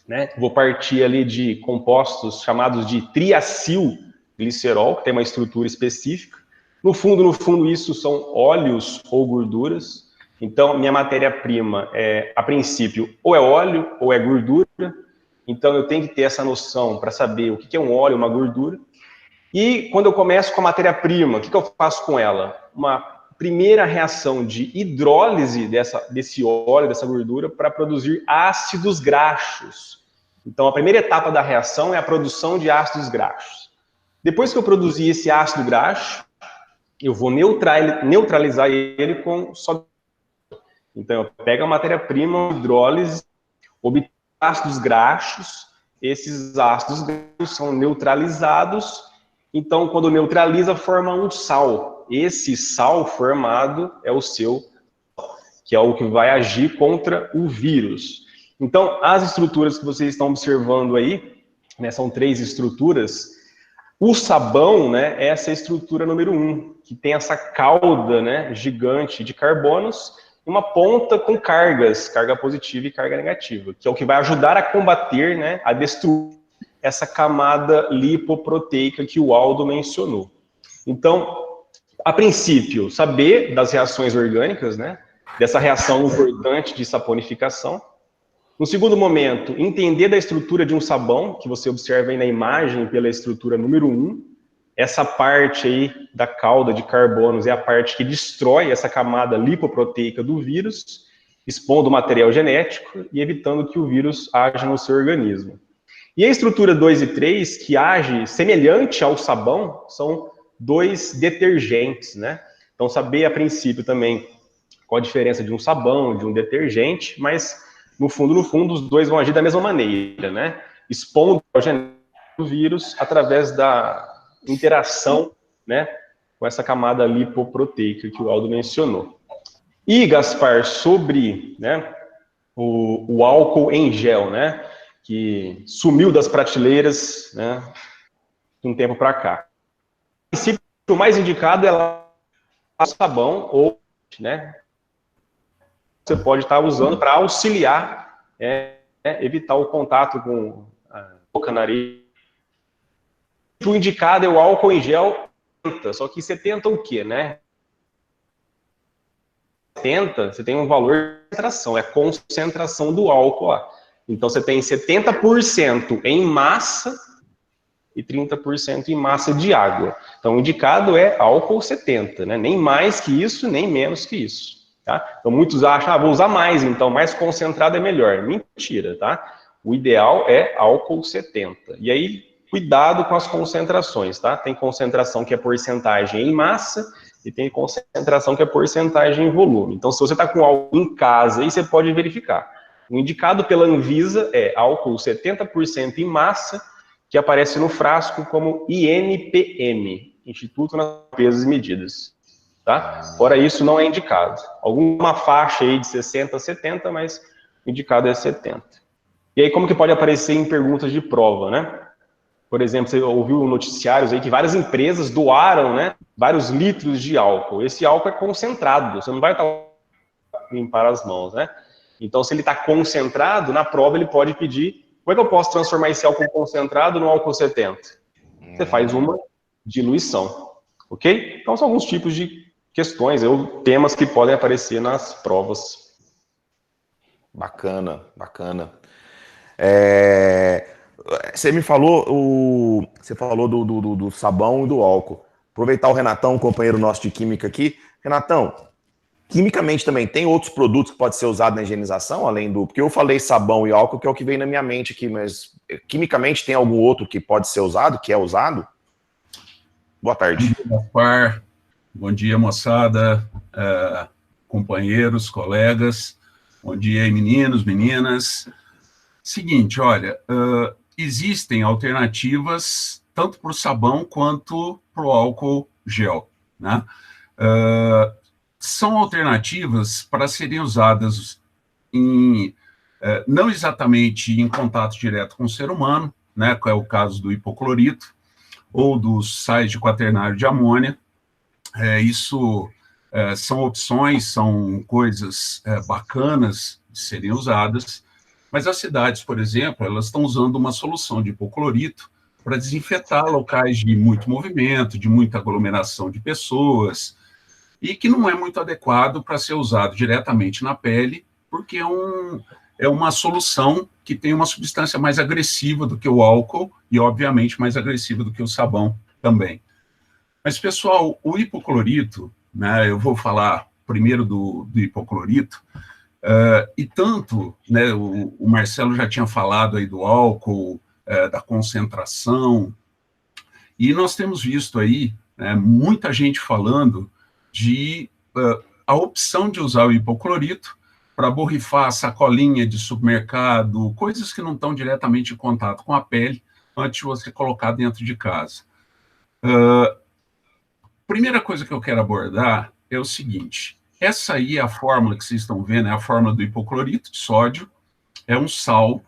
Né? Vou partir ali de compostos chamados de triacilglicerol, que tem uma estrutura específica. No fundo, isso são óleos ou gorduras. Então, minha matéria-prima a princípio, ou é óleo ou é gordura. Então, eu tenho que ter essa noção para saber o que é um óleo, uma gordura. E quando eu começo com a matéria-prima, o que eu faço com ela? Uma primeira reação de hidrólise desse óleo, dessa gordura, para produzir ácidos graxos. Então, a primeira etapa da reação é a produção de ácidos graxos. Depois que eu produzir esse ácido graxo, eu vou neutralizar ele com sódio. Então, eu pego a matéria-prima, hidrólise, obtenho ácidos graxos, esses ácidos graxos são neutralizados, então, quando neutraliza, forma um sal. Esse sal formado é o seu, que é o que vai agir contra o vírus. Então, as estruturas que vocês estão observando aí, né, são 3 estruturas. O sabão, né, é essa estrutura número 1, que tem essa cauda, né, gigante de carbonos, e uma ponta com cargas, carga positiva e carga negativa, que é o que vai ajudar a combater, né, a destruir essa camada lipoproteica que o Aldo mencionou. Então, a princípio, saber das reações orgânicas, né? dessa reação importante de saponificação. No segundo momento, entender da estrutura de um sabão, que você observa aí na imagem pela estrutura número 1. Essa parte aí da cauda de carbonos é a parte que destrói essa camada lipoproteica do vírus, expondo o material genético e evitando que o vírus haja no seu organismo. E a estrutura 2 e 3, que age semelhante ao sabão, são 2 detergentes, né? Então, saber a princípio também qual a diferença de um sabão, de um detergente, mas, no fundo, os dois vão agir da mesma maneira, né? Expondo o vírus através da interação, né, com essa camada lipoproteica que o Aldo mencionou. E, Gaspar, sobre, né, o álcool em gel, né, que sumiu das prateleiras, né, de um tempo para cá. O princípio mais indicado é o sabão ou, né, você pode estar usando para auxiliar, evitar o contato com a boca, nariz. O indicado é o álcool em gel, só que 70 o quê, né? 70, você tem um valor de concentração, é a concentração do álcool lá. Então, você tem 70% em massa e 30% em massa de água. Então, o indicado é álcool 70, né? Nem mais que isso, nem menos que isso. Tá? Então, muitos acham, vou usar mais, então mais concentrado é melhor. Mentira, tá? O ideal é álcool 70. E aí, cuidado com as concentrações, tá? Tem concentração que é porcentagem em massa e tem concentração que é porcentagem em volume. Então, se você está com álcool em casa, aí você pode verificar. O indicado pela Anvisa é álcool 70% em massa, que aparece no frasco como INPM, Instituto Nacional de Pesos e Medidas. Tá? Fora isso, não é indicado. Alguma faixa aí de 60 a 70, mas o indicado é 70. E aí, como que pode aparecer em perguntas de prova, né? Por exemplo, você ouviu noticiários aí que várias empresas doaram, né, vários litros de álcool. Esse álcool é concentrado, você não vai limpar as mãos, né? Então, se ele está concentrado, na prova ele pode pedir, como é que eu posso transformar esse álcool concentrado no álcool 70? Você faz uma diluição, ok? Então, são alguns tipos de questões, temas que podem aparecer nas provas. Bacana, bacana. Você me falou, você falou do sabão e do álcool. Aproveitar o Renatão, companheiro nosso de química aqui. Renatão, quimicamente também tem outros produtos que podem ser usados na higienização, além do... Porque eu falei sabão e álcool, que é o que vem na minha mente aqui, mas quimicamente tem algum outro que pode ser usado, que é usado? Boa tarde. Bom dia, Gaspar. Bom dia, moçada, companheiros, colegas. Bom dia aí, meninos, meninas. Seguinte, olha, existem alternativas tanto para o sabão quanto para o álcool gel, né? São alternativas para serem usadas não exatamente em contato direto com o ser humano, né, que é o caso do hipoclorito, ou dos sais de quaternário de amônia. São opções, são coisas bacanas de serem usadas, mas as cidades, por exemplo, elas estão usando uma solução de hipoclorito para desinfetar locais de muito movimento, de muita aglomeração de pessoas, e que não é muito adequado para ser usado diretamente na pele, porque é uma solução que tem uma substância mais agressiva do que o álcool e, obviamente, mais agressiva do que o sabão também. Mas, pessoal, o hipoclorito, né, eu vou falar primeiro do hipoclorito, e tanto, né, o Marcelo já tinha falado aí do álcool, da concentração, e nós temos visto aí muita gente falando a opção de usar o hipoclorito para borrifar sacolinha de supermercado, coisas que não estão diretamente em contato com a pele, antes de você colocar dentro de casa. Primeira coisa que eu quero abordar é o seguinte: essa aí é a fórmula que vocês estão vendo, é a fórmula do hipoclorito de sódio, é um sal.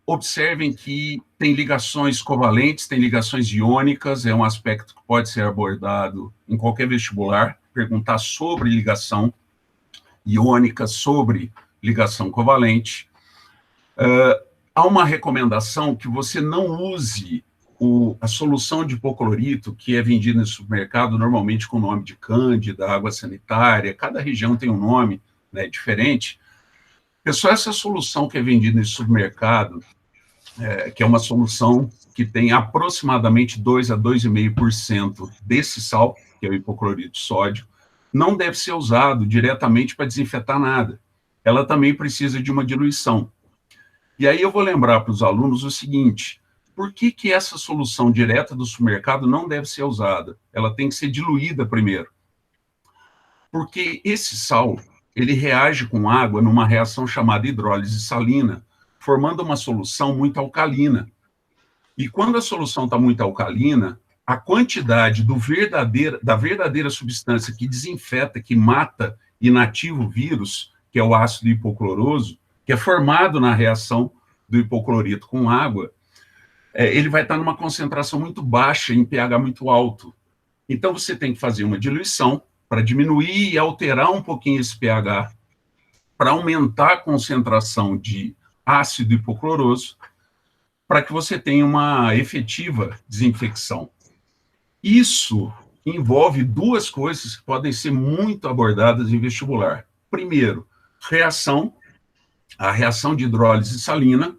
Observem que tem ligações covalentes, tem ligações iônicas, é um aspecto que pode ser abordado em qualquer vestibular, perguntar sobre ligação iônica, sobre ligação covalente. Há uma recomendação que você não use a solução de hipoclorito, que é vendida no supermercado, normalmente com o nome de Cândida, água sanitária, cada região tem um nome, né, diferente. Pessoal, essa solução que é vendida no supermercado, que é uma solução que tem aproximadamente 2 a 2,5% desse sal, que é o hipoclorito de sódio, não deve ser usado diretamente para desinfetar nada. Ela também precisa de uma diluição. E aí eu vou lembrar para os alunos o seguinte: por que essa solução direta do supermercado não deve ser usada? Ela tem que ser diluída primeiro. Porque esse sal, ele reage com água numa reação chamada hidrólise salina, formando uma solução muito alcalina. E quando a solução está muito alcalina, a quantidade da verdadeira substância que desinfeta, que mata, inativa o vírus, que é o ácido hipocloroso, que é formado na reação do hipoclorito com água, ele vai estar numa concentração muito baixa, em pH muito alto. Então, você tem que fazer uma diluição para diminuir e alterar um pouquinho esse pH, para aumentar a concentração de ácido hipocloroso, para que você tenha uma efetiva desinfecção. Isso envolve duas coisas que podem ser muito abordadas em vestibular. Primeiro, a reação de hidrólise salina,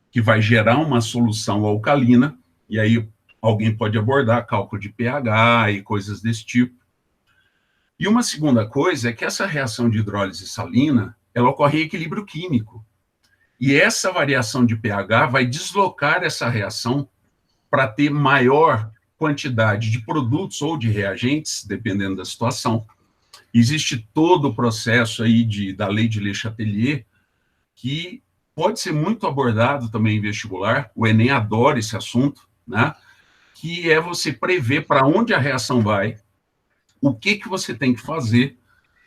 que vai gerar uma solução alcalina, e aí alguém pode abordar cálculo de pH e coisas desse tipo. E uma segunda coisa é que essa reação de hidrólise salina, ela ocorre em equilíbrio químico. E essa variação de pH vai deslocar essa reação para ter maior quantidade de produtos ou de reagentes, dependendo da situação. Existe todo o processo aí da lei de Le Chatelier, que pode ser muito abordado também em vestibular, o Enem adora esse assunto, né? Que é você prever para onde a reação vai, o que você tem que fazer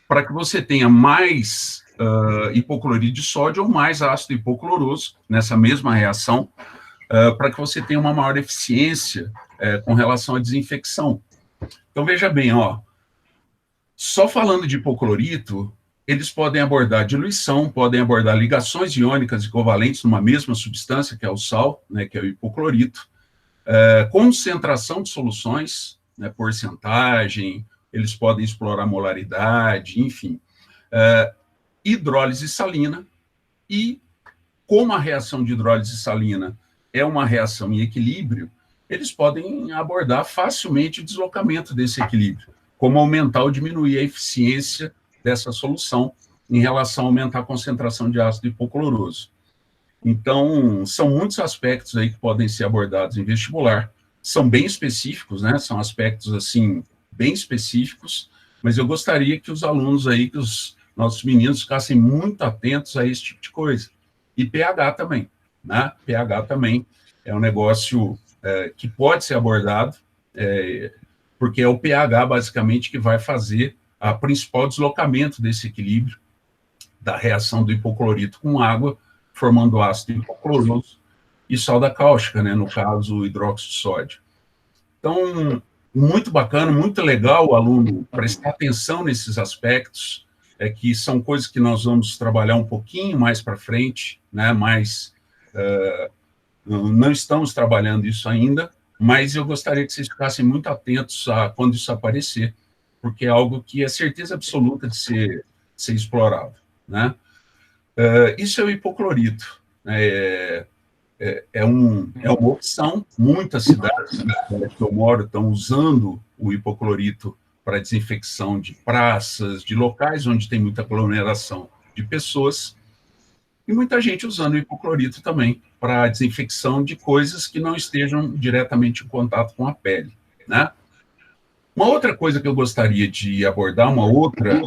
para que você tenha mais hipoclorito de sódio ou mais ácido hipocloroso nessa mesma reação, para que você tenha uma maior eficiência com relação à desinfecção. Então, veja bem, só falando de hipoclorito, eles podem abordar diluição, podem abordar ligações iônicas e covalentes numa mesma substância, que é o sal, né, que é o hipoclorito, concentração de soluções, né, porcentagem, eles podem explorar molaridade, enfim, hidrólise salina, e como a reação de hidrólise salina é uma reação em equilíbrio, eles podem abordar facilmente o deslocamento desse equilíbrio, como aumentar ou diminuir a eficiência dessa solução em relação a aumentar a concentração de ácido hipocloroso. Então, são muitos aspectos aí que podem ser abordados em vestibular, são bem específicos, né? São aspectos, assim, bem específicos, mas eu gostaria que os alunos aí, que os nossos meninos ficassem muito atentos a esse tipo de coisa. E pH também, né? pH também é um negócio que pode ser abordado, porque é o pH, basicamente, que vai fazer o principal deslocamento desse equilíbrio da reação do hipoclorito com água, formando ácido hipocloroso e soda cáustica, né? No caso, o hidróxido de sódio. Então, muito bacana, muito legal o aluno prestar atenção nesses aspectos, que são coisas que nós vamos trabalhar um pouquinho mais para frente, né? Mas não estamos trabalhando isso ainda, mas eu gostaria que vocês ficassem muito atentos a quando isso aparecer, porque é algo que é certeza absoluta de ser explorado, né? Isso é o hipoclorito, né? É uma opção. Muitas cidades que eu moro estão usando o hipoclorito para desinfecção de praças, de locais onde tem muita aglomeração de pessoas, e muita gente usando o hipoclorito também para desinfecção de coisas que não estejam diretamente em contato com a pele, né? Uma outra coisa que eu gostaria de abordar, uma outra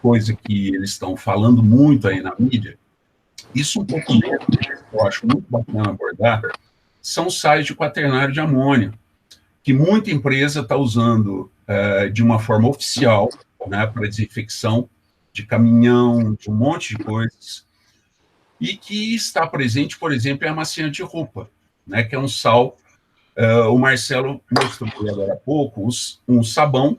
coisa que eles estão falando muito aí na mídia, isso um pouco menos, eu acho muito bacana abordar, são sais de quaternário de amônio, que muita empresa está usando de uma forma oficial, né, para desinfecção de caminhão, de um monte de coisas, e que está presente, por exemplo, em amaciante de roupa, né, que é um sal. O Marcelo mostrou agora há pouco um sabão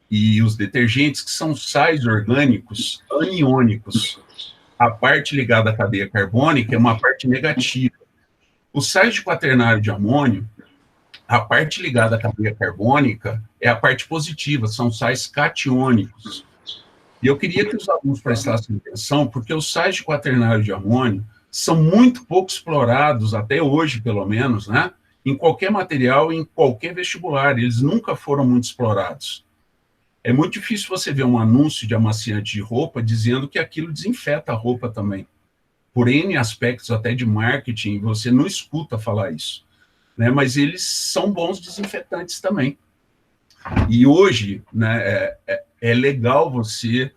e os detergentes, que são sais orgânicos aniônicos. A parte ligada à cadeia carbônica é uma parte negativa. Os sais de quaternário de amônio, A parte ligada à cadeia carbônica é a parte positiva, são sais catiônicos. E eu queria que os alunos prestassem atenção, porque os sais de quaternário de amônio são muito pouco explorados, até hoje, pelo menos, né? Em qualquer material, em qualquer vestibular. Eles nunca foram muito explorados. É muito difícil você ver um anúncio de amaciante de roupa dizendo que aquilo desinfeta a roupa também. Por N aspectos, até de marketing, você não escuta falar isso. Né? Mas eles são bons desinfetantes também. E hoje, né, é legal você,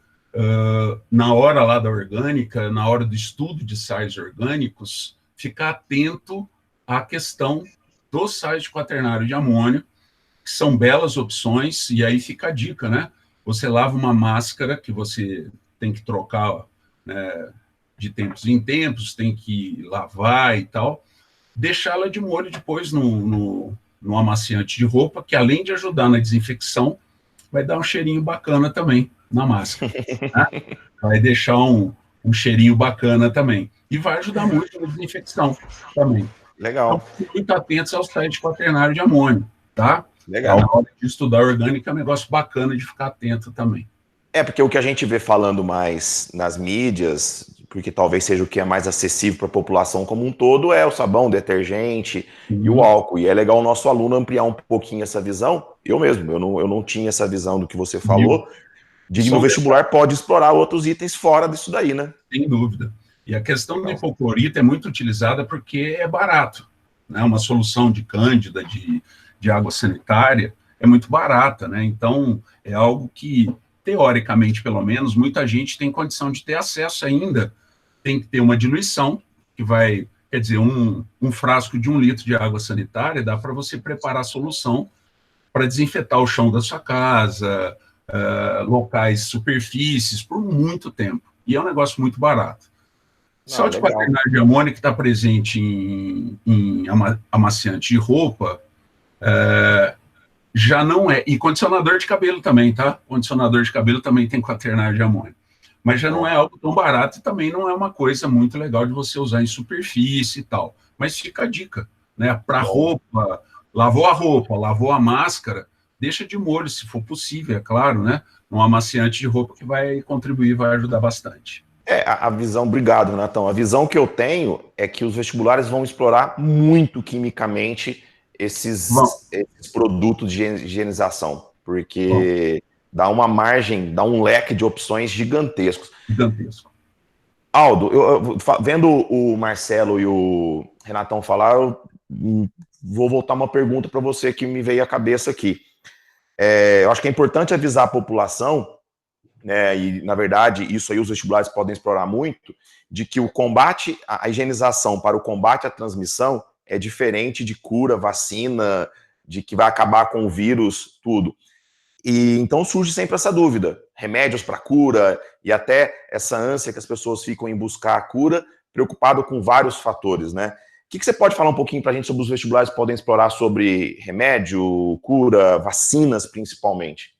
na hora lá da orgânica, na hora do estudo de sais orgânicos, ficar atento à questão dos sais de quaternário de amônio, que são belas opções, e aí fica a dica, né? Você lava uma máscara que você tem que trocar, né, de tempos em tempos, tem que lavar e tal, deixá-la de molho depois no amaciante de roupa, que além de ajudar na desinfecção, vai dar um cheirinho bacana também na máscara. Né? Vai deixar um cheirinho bacana também. E vai ajudar muito na desinfecção também. Legal. Então, muito atentos aos sais de quaternário de amônio, tá? Legal. Na hora de estudar orgânica é um negócio bacana de ficar atento também. Porque o que a gente vê falando mais nas mídias, porque talvez seja o que é mais acessível para a população como um todo, é o sabão, o detergente e o álcool. E é legal o nosso aluno ampliar um pouquinho essa visão. Eu mesmo, eu não tinha essa visão do que você falou, de que no vestibular pode explorar outros itens fora disso daí, né? Sem dúvida. E a questão do hipoclorito é muito utilizada porque é barato. Né? Uma solução de cândida, de água sanitária, é muito barata. Né? Então, é algo que, teoricamente, pelo menos, muita gente tem condição de ter acesso ainda. Tem que ter uma diluição, que vai, quer dizer, um frasco de 1 litro de água sanitária, dá para você preparar a solução para desinfetar o chão da sua casa, locais, superfícies, por muito tempo. E é um negócio muito barato. Sal de quaternário de amônio, que está presente em amaciante de roupa, já não é. E condicionador de cabelo também, tá? Condicionador de cabelo também tem quaternário de amônio. Mas já não é algo tão barato e também não é uma coisa muito legal de você usar em superfície e tal. Mas fica a dica, né? Para roupa, lavou a roupa, lavou a máscara, deixa de molho, se for possível, é claro, né? Um amaciante de roupa que vai contribuir, vai ajudar bastante. A visão, obrigado, Renatão. A visão que eu tenho é que os vestibulares vão explorar muito quimicamente esses produtos de higienização, porque dá uma margem, dá um leque de opções gigantescos. Gigantesco. Aldo, vendo o Marcelo e o Renatão falar, eu vou voltar uma pergunta para você que me veio à cabeça aqui. Eu acho que é importante avisar a população, né, e, na verdade, isso aí os vestibulares podem explorar muito, de que o combate, a higienização para o combate à transmissão é diferente de cura, vacina, de que vai acabar com o vírus, tudo. E então surge sempre essa dúvida, remédios para cura e até essa ânsia que as pessoas ficam em buscar a cura, preocupado com vários fatores, né? O que você pode falar um pouquinho para a gente sobre os vestibulares que podem explorar sobre remédio, cura, vacinas, principalmente?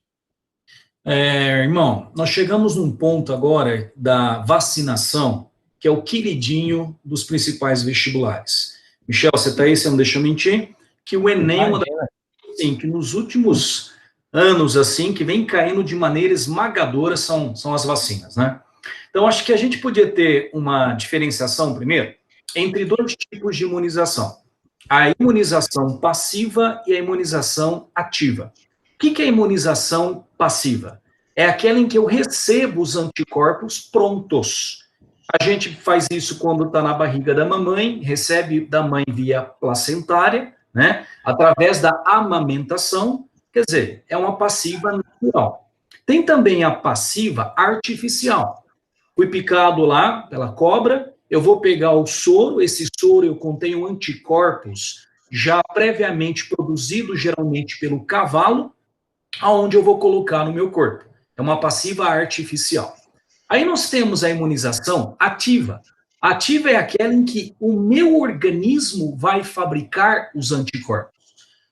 Irmão, nós chegamos num ponto agora da vacinação, que é o queridinho dos principais vestibulares. Michel, você está aí, você não deixa eu mentir, que o Enem é uma das coisas, assim, que nos últimos anos, assim, que vem caindo de maneira esmagadora são as vacinas, né? Então, acho que a gente podia ter uma diferenciação, primeiro, entre 2 tipos de imunização. A imunização passiva e a imunização ativa. O que é a imunização passiva? É aquela em que eu recebo os anticorpos prontos. A gente faz isso quando está na barriga da mamãe, recebe da mãe via placentária, né? Através da amamentação, quer dizer, é uma passiva natural. Tem também a passiva artificial. Fui picado lá pela cobra, eu vou pegar o soro, esse soro eu contenho anticorpos já previamente produzidos, geralmente pelo cavalo, aonde eu vou colocar no meu corpo. É uma passiva artificial. Aí nós temos a imunização ativa. Ativa é aquela em que o meu organismo vai fabricar os anticorpos.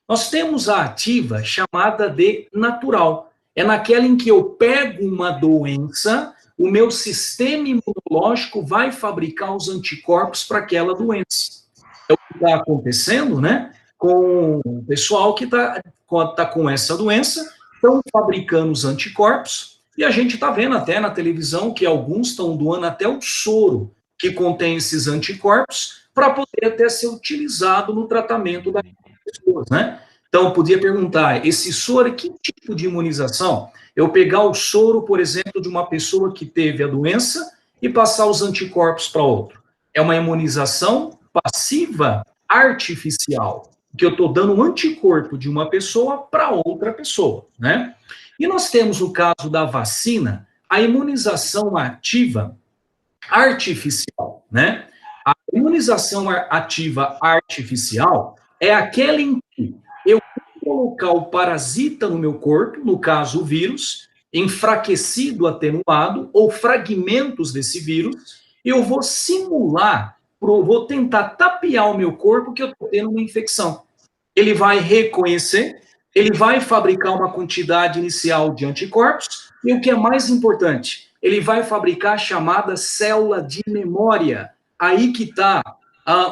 Nós temos a ativa chamada de natural. É naquela em que eu pego uma doença, o meu sistema imunológico vai fabricar os anticorpos para aquela doença. É o que está acontecendo, né? com o pessoal que está com essa doença, estão fabricando os anticorpos, e a gente está vendo até na televisão que alguns estão doando até o soro que contém esses anticorpos para poder até ser utilizado no tratamento das pessoas, né? Então, eu podia perguntar, esse soro, que tipo de imunização? Eu pegar o soro, por exemplo, de uma pessoa que teve a doença e passar os anticorpos para outro. É uma imunização passiva artificial, que eu estou dando um anticorpo de uma pessoa para outra pessoa, né? E nós temos o caso da vacina, a imunização ativa artificial, né? A imunização ativa artificial é aquela em que eu vou colocar o parasita no meu corpo, no caso o vírus, enfraquecido, atenuado, ou fragmentos desse vírus, eu vou simular, vou tentar tapear o meu corpo que eu estou tendo uma infecção. Ele vai reconhecer, ele vai fabricar uma quantidade inicial de anticorpos, e o que é mais importante, ele vai fabricar a chamada célula de memória. Aí que está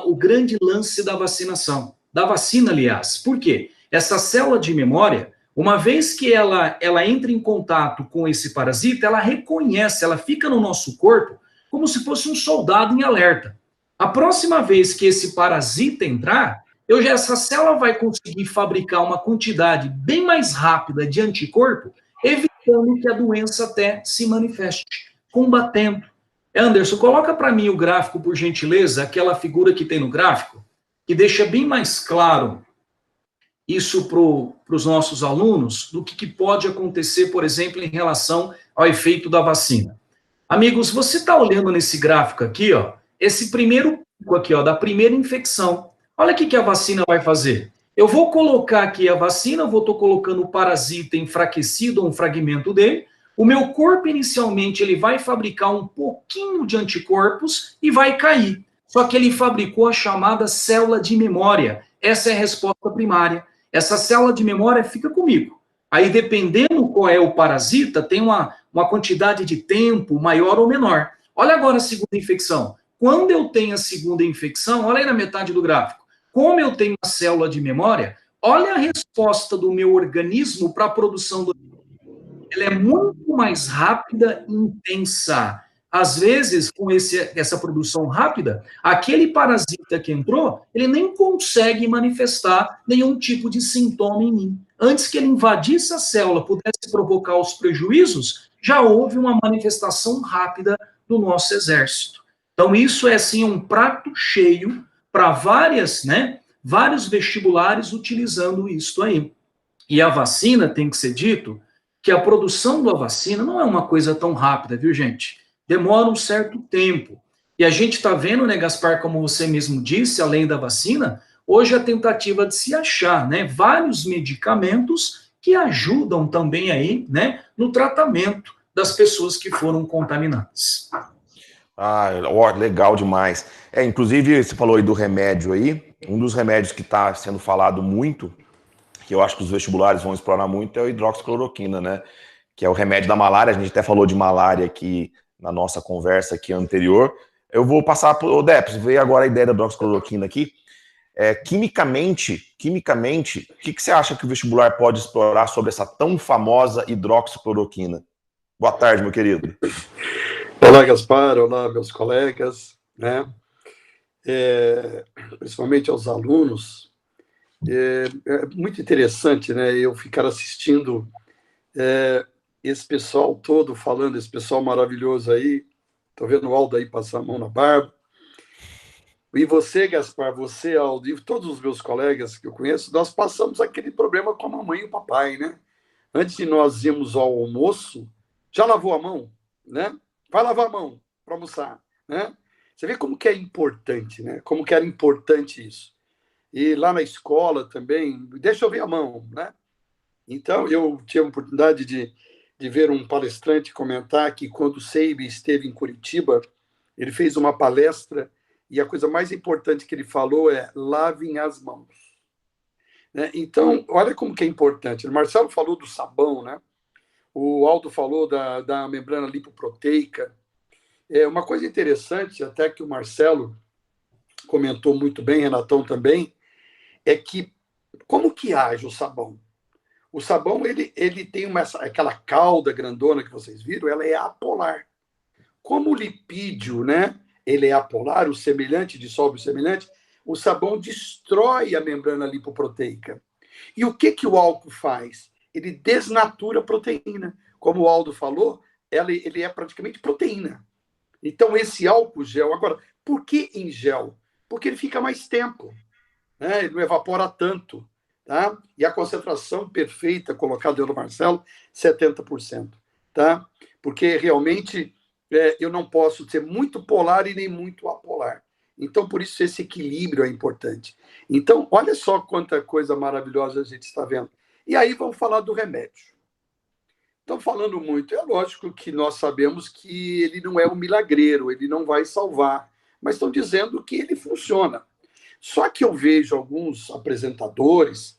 o grande lance da vacinação, da vacina, aliás. Por quê? Essa célula de memória, uma vez que ela entra em contato com esse parasita, ela reconhece, ela fica no nosso corpo como se fosse um soldado em alerta. A próxima vez que esse parasita entrar, essa célula vai conseguir fabricar uma quantidade bem mais rápida de anticorpo, evitando que a doença até se manifeste, combatendo. Anderson, coloca para mim o gráfico, por gentileza, aquela figura que tem no gráfico, que deixa bem mais claro isso para os nossos alunos, do que pode acontecer, por exemplo, em relação ao efeito da vacina. Amigos, você está olhando nesse gráfico aqui, ó, esse primeiro pico aqui, ó, da primeira infecção. Olha o que a vacina vai fazer. Eu vou colocar aqui a vacina, eu estou colocando o parasita enfraquecido, ou um fragmento dele. O meu corpo, inicialmente, ele vai fabricar um pouquinho de anticorpos e vai cair. Só que ele fabricou a chamada célula de memória. Essa é a resposta primária. Essa célula de memória fica comigo. Aí, dependendo qual é o parasita, tem uma quantidade de tempo maior ou menor. Olha agora a segunda infecção. Quando eu tenho a segunda infecção, olha aí na metade do gráfico. Como eu tenho uma célula de memória, olha a resposta do meu organismo para a produção do... Ela é muito mais rápida e intensa. Às vezes, com essa produção rápida, aquele parasita que entrou, ele nem consegue manifestar nenhum tipo de sintoma em mim. Antes que ele invadisse a célula, pudesse provocar os prejuízos, já houve uma manifestação rápida do nosso exército. Então, isso é, assim, um prato cheio para vários vestibulares utilizando isso aí. E a vacina, tem que ser dito, que a produção da vacina não é uma coisa tão rápida, viu, gente? Demora um certo tempo. E a gente está vendo, né, Gaspar, como você mesmo disse, além da vacina, hoje a tentativa de se achar, né, vários medicamentos que ajudam também aí, né, no tratamento das pessoas que foram contaminadas. Ah, ó, legal demais. Inclusive, você falou aí do remédio aí, um dos remédios que está sendo falado muito, que eu acho que os vestibulares vão explorar muito, é o hidroxicloroquina, né? Que é o remédio da malária. A gente até falou de malária aqui na nossa conversa aqui anterior. Eu vou passar para o Deps, ver agora a ideia da hidroxicloroquina aqui. Quimicamente, o que você acha que o vestibular pode explorar sobre essa tão famosa hidroxicloroquina? Boa tarde, meu querido. Olá, Gaspar. Olá, meus colegas, né? Principalmente aos alunos. É muito interessante, né? Eu ficar assistindo esse pessoal todo falando, esse pessoal maravilhoso aí. Estou vendo o Aldo aí passar a mão na barba. E você, Gaspar, você, Aldo, e todos os meus colegas que eu conheço, nós passamos aquele problema com a mamãe e o papai, né? Antes de nós irmos ao almoço, já lavou a mão, né? Vai lavar a mão para almoçar, né? Você vê como que é importante, né? Como que era importante isso. E lá na escola também, deixa eu ver a mão, né? Então, eu tive a oportunidade de ver um palestrante comentar que quando o Seib esteve em Curitiba, ele fez uma palestra e a coisa mais importante que ele falou é lavem as mãos. Né? Então, olha como que é importante. O Marcelo falou do sabão, né? O Aldo falou da membrana lipoproteica. Uma coisa interessante, até que o Marcelo comentou muito bem, Renatão também, é que como que age o sabão? O sabão, ele tem aquela cauda grandona que vocês viram, ela é apolar. Como o lipídio, né, ele é apolar, o semelhante dissolve o semelhante, o sabão destrói a membrana lipoproteica. E o que o álcool faz? Ele desnatura a proteína. Como o Aldo falou, ele é praticamente proteína. Então, esse álcool gel... Agora, por que em gel? Porque ele fica mais tempo, né? Ele não evapora tanto. Tá? E a concentração perfeita colocada pelo Marcelo, 70%. Tá? Porque realmente eu não posso ser muito polar e nem muito apolar. Então, por isso, esse equilíbrio é importante. Então, olha só quanta coisa maravilhosa a gente está vendo. E aí vamos falar do remédio. Estão falando muito. É lógico que nós sabemos que ele não é um milagreiro, ele não vai salvar. Mas estão dizendo que ele funciona. Só que eu vejo alguns apresentadores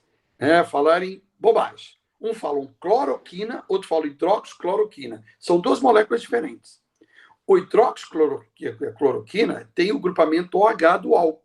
falarem bobagem. Um fala cloroquina, outro fala hidroxicloroquina. São duas moléculas diferentes. O hidroxicloroquina tem o grupamento OH do álcool.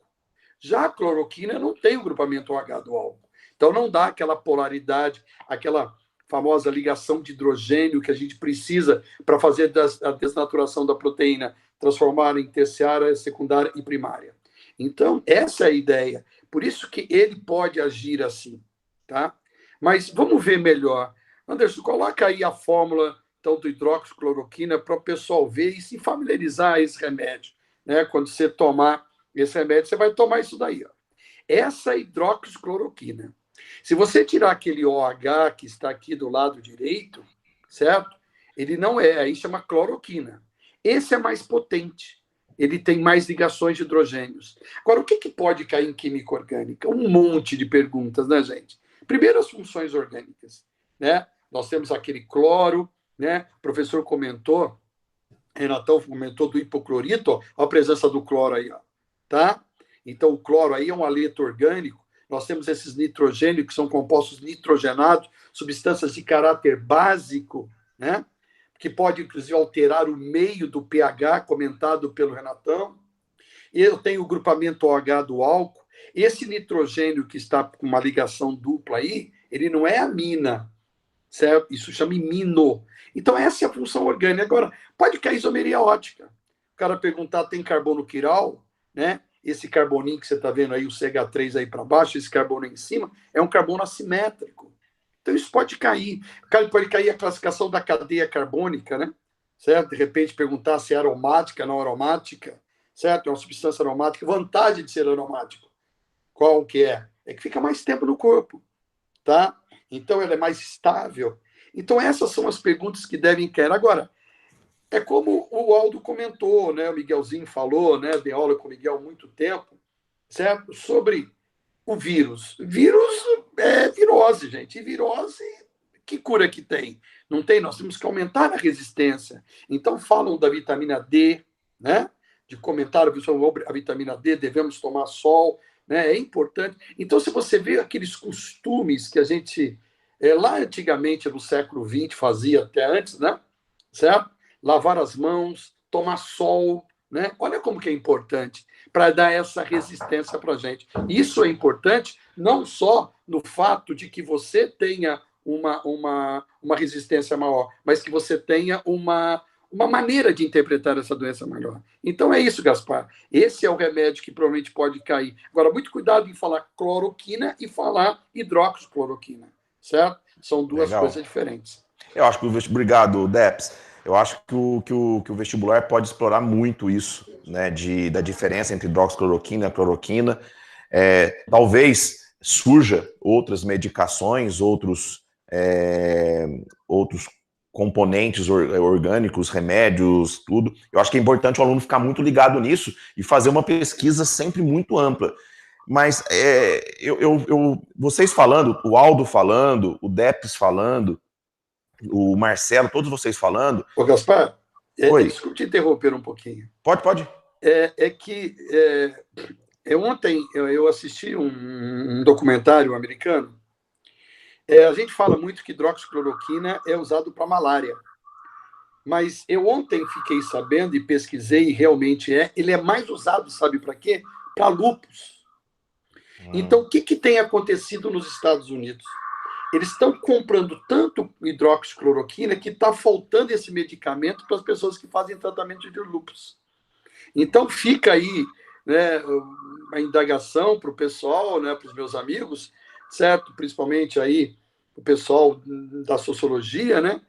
Já a cloroquina não tem o grupamento OH do álcool. Então não dá aquela polaridade, aquela famosa ligação de hidrogênio que a gente precisa para fazer a desnaturação da proteína, transformar em terciária, secundária e primária. Então, essa é a ideia. Por isso que ele pode agir assim, tá? Mas vamos ver melhor. Anderson, coloca aí a fórmula então, do hidroxicloroquina para o pessoal ver e se familiarizar esse remédio. Né? Quando você tomar esse remédio, você vai tomar isso daí. Ó. Essa hidroxicloroquina. Se você tirar aquele OH que está aqui do lado direito, certo? Ele não é, aí chama cloroquina. Esse é mais potente. Ele tem mais ligações de hidrogênios. Agora, o que pode cair em química orgânica? Um monte de perguntas, né, gente? Primeiro, as funções orgânicas. Né? Nós temos aquele cloro, né? O professor comentou, Renatão comentou do hipoclorito, ó, a presença do cloro aí. Ó, tá? Então, o cloro aí é um haleto orgânico. Nós temos esses nitrogênios, que são compostos nitrogenados, substâncias de caráter básico, né? Que pode, inclusive, alterar o meio do pH, comentado pelo Renatão. Eu tenho o grupamento OH do álcool. Esse nitrogênio que está com uma ligação dupla aí, ele não é amina, certo? Isso chama imino. Então, essa é a função orgânica. Agora, pode cair isomeria ótica. O cara perguntar, tem carbono quiral, né? Esse carboninho que você está vendo aí, o CH3 aí para baixo, esse carbono aí em cima, é um carbono assimétrico. Então, isso pode cair. Pode cair a classificação da cadeia carbônica, né? Certo? De repente, perguntar se é aromática, não aromática, certo? É uma substância aromática. Vantagem de ser aromático. Qual que é? É que fica mais tempo no corpo, tá? Então, ela é mais estável. Então, essas são as perguntas que devem cair. Agora, é como o Aldo comentou, né? O Miguelzinho falou, né? Dei aula com o Miguel há muito tempo, certo? Sobre o vírus. Vírus é virose, gente. E virose, que cura que tem? Não tem? Nós temos que aumentar a resistência. Então, falam da vitamina D, né? De comentário sobre a vitamina D, devemos tomar sol, né? É importante. Então, se você vê aqueles costumes que a gente, lá antigamente, no século XX, fazia até antes, né? Certo? Lavar as mãos, tomar sol, né? Olha como que é importante para dar essa resistência para a gente. Isso é importante não só no fato de que você tenha uma resistência maior, mas que você tenha uma maneira de interpretar essa doença melhor. Então é isso, Gaspar. Esse é o remédio que provavelmente pode cair. Agora, muito cuidado em falar cloroquina e falar hidroxicloroquina, certo? São duas coisas diferentes. Eu acho que obrigado, Deps. Eu acho que o vestibular pode explorar muito isso, né, da diferença entre hidroxicloroquina e cloroquina. Talvez surja outras medicações, outros componentes orgânicos, remédios, tudo. Eu acho que é importante o aluno ficar muito ligado nisso e fazer uma pesquisa sempre muito ampla. Mas vocês falando, o Aldo falando, o Deps falando, o Marcelo, todos vocês falando... Ô, Gaspar, desculpe te interromper um pouquinho. Pode. Ontem eu assisti um documentário americano. A gente fala muito que hidroxicloroquina é usado para malária. Mas eu ontem fiquei sabendo e pesquisei, e realmente ele é mais usado, sabe para quê? Para lúpus. Então, o que tem acontecido nos Estados Unidos? Eles estão comprando tanto hidroxicloroquina que está faltando esse medicamento para as pessoas que fazem tratamento de lúpus. Então, fica aí, né, a indagação para o pessoal, né, para os meus amigos, certo? Principalmente aí o pessoal da sociologia, né?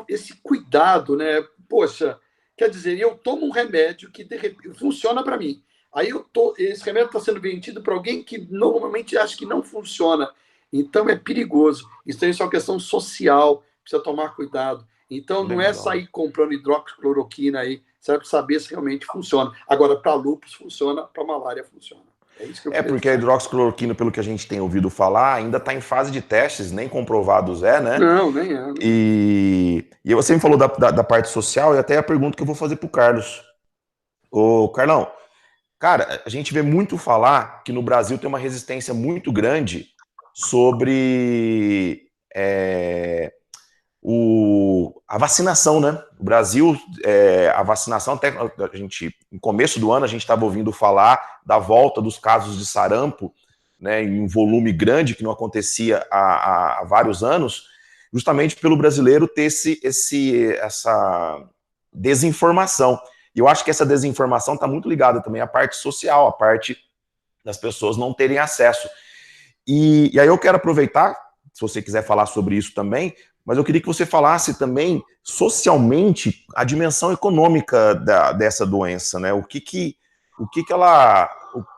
Esse cuidado, né? Poxa, quer dizer, eu tomo um remédio que de repente funciona para mim. Aí esse remédio está sendo vendido para alguém que normalmente acha que não funciona. Então é perigoso. Isso é uma questão social, precisa tomar cuidado. Então não é sair comprando hidroxicloroquina aí, certo? Saber se realmente funciona. Agora, para lúpus funciona, para malária funciona. É isso que eu queria porque a hidroxicloroquina, pelo que a gente tem ouvido falar, ainda está em fase de testes, nem comprovados né? Não, nem é. E você me falou da parte social, e até a pergunta que eu vou fazer para o Carlos. Ô, Carlão, cara, a gente vê muito falar que no Brasil tem uma resistência muito grande sobre a vacinação, né? O Brasil, a vacinação, até no começo do ano, a gente estava ouvindo falar da volta dos casos de sarampo, né, em um volume grande que não acontecia há vários anos, justamente pelo brasileiro ter essa desinformação. E eu acho que essa desinformação está muito ligada também à parte social, à parte das pessoas não terem acesso. E aí eu quero aproveitar, se você quiser falar sobre isso também, mas eu queria que você falasse também, socialmente, a dimensão econômica dessa doença, né?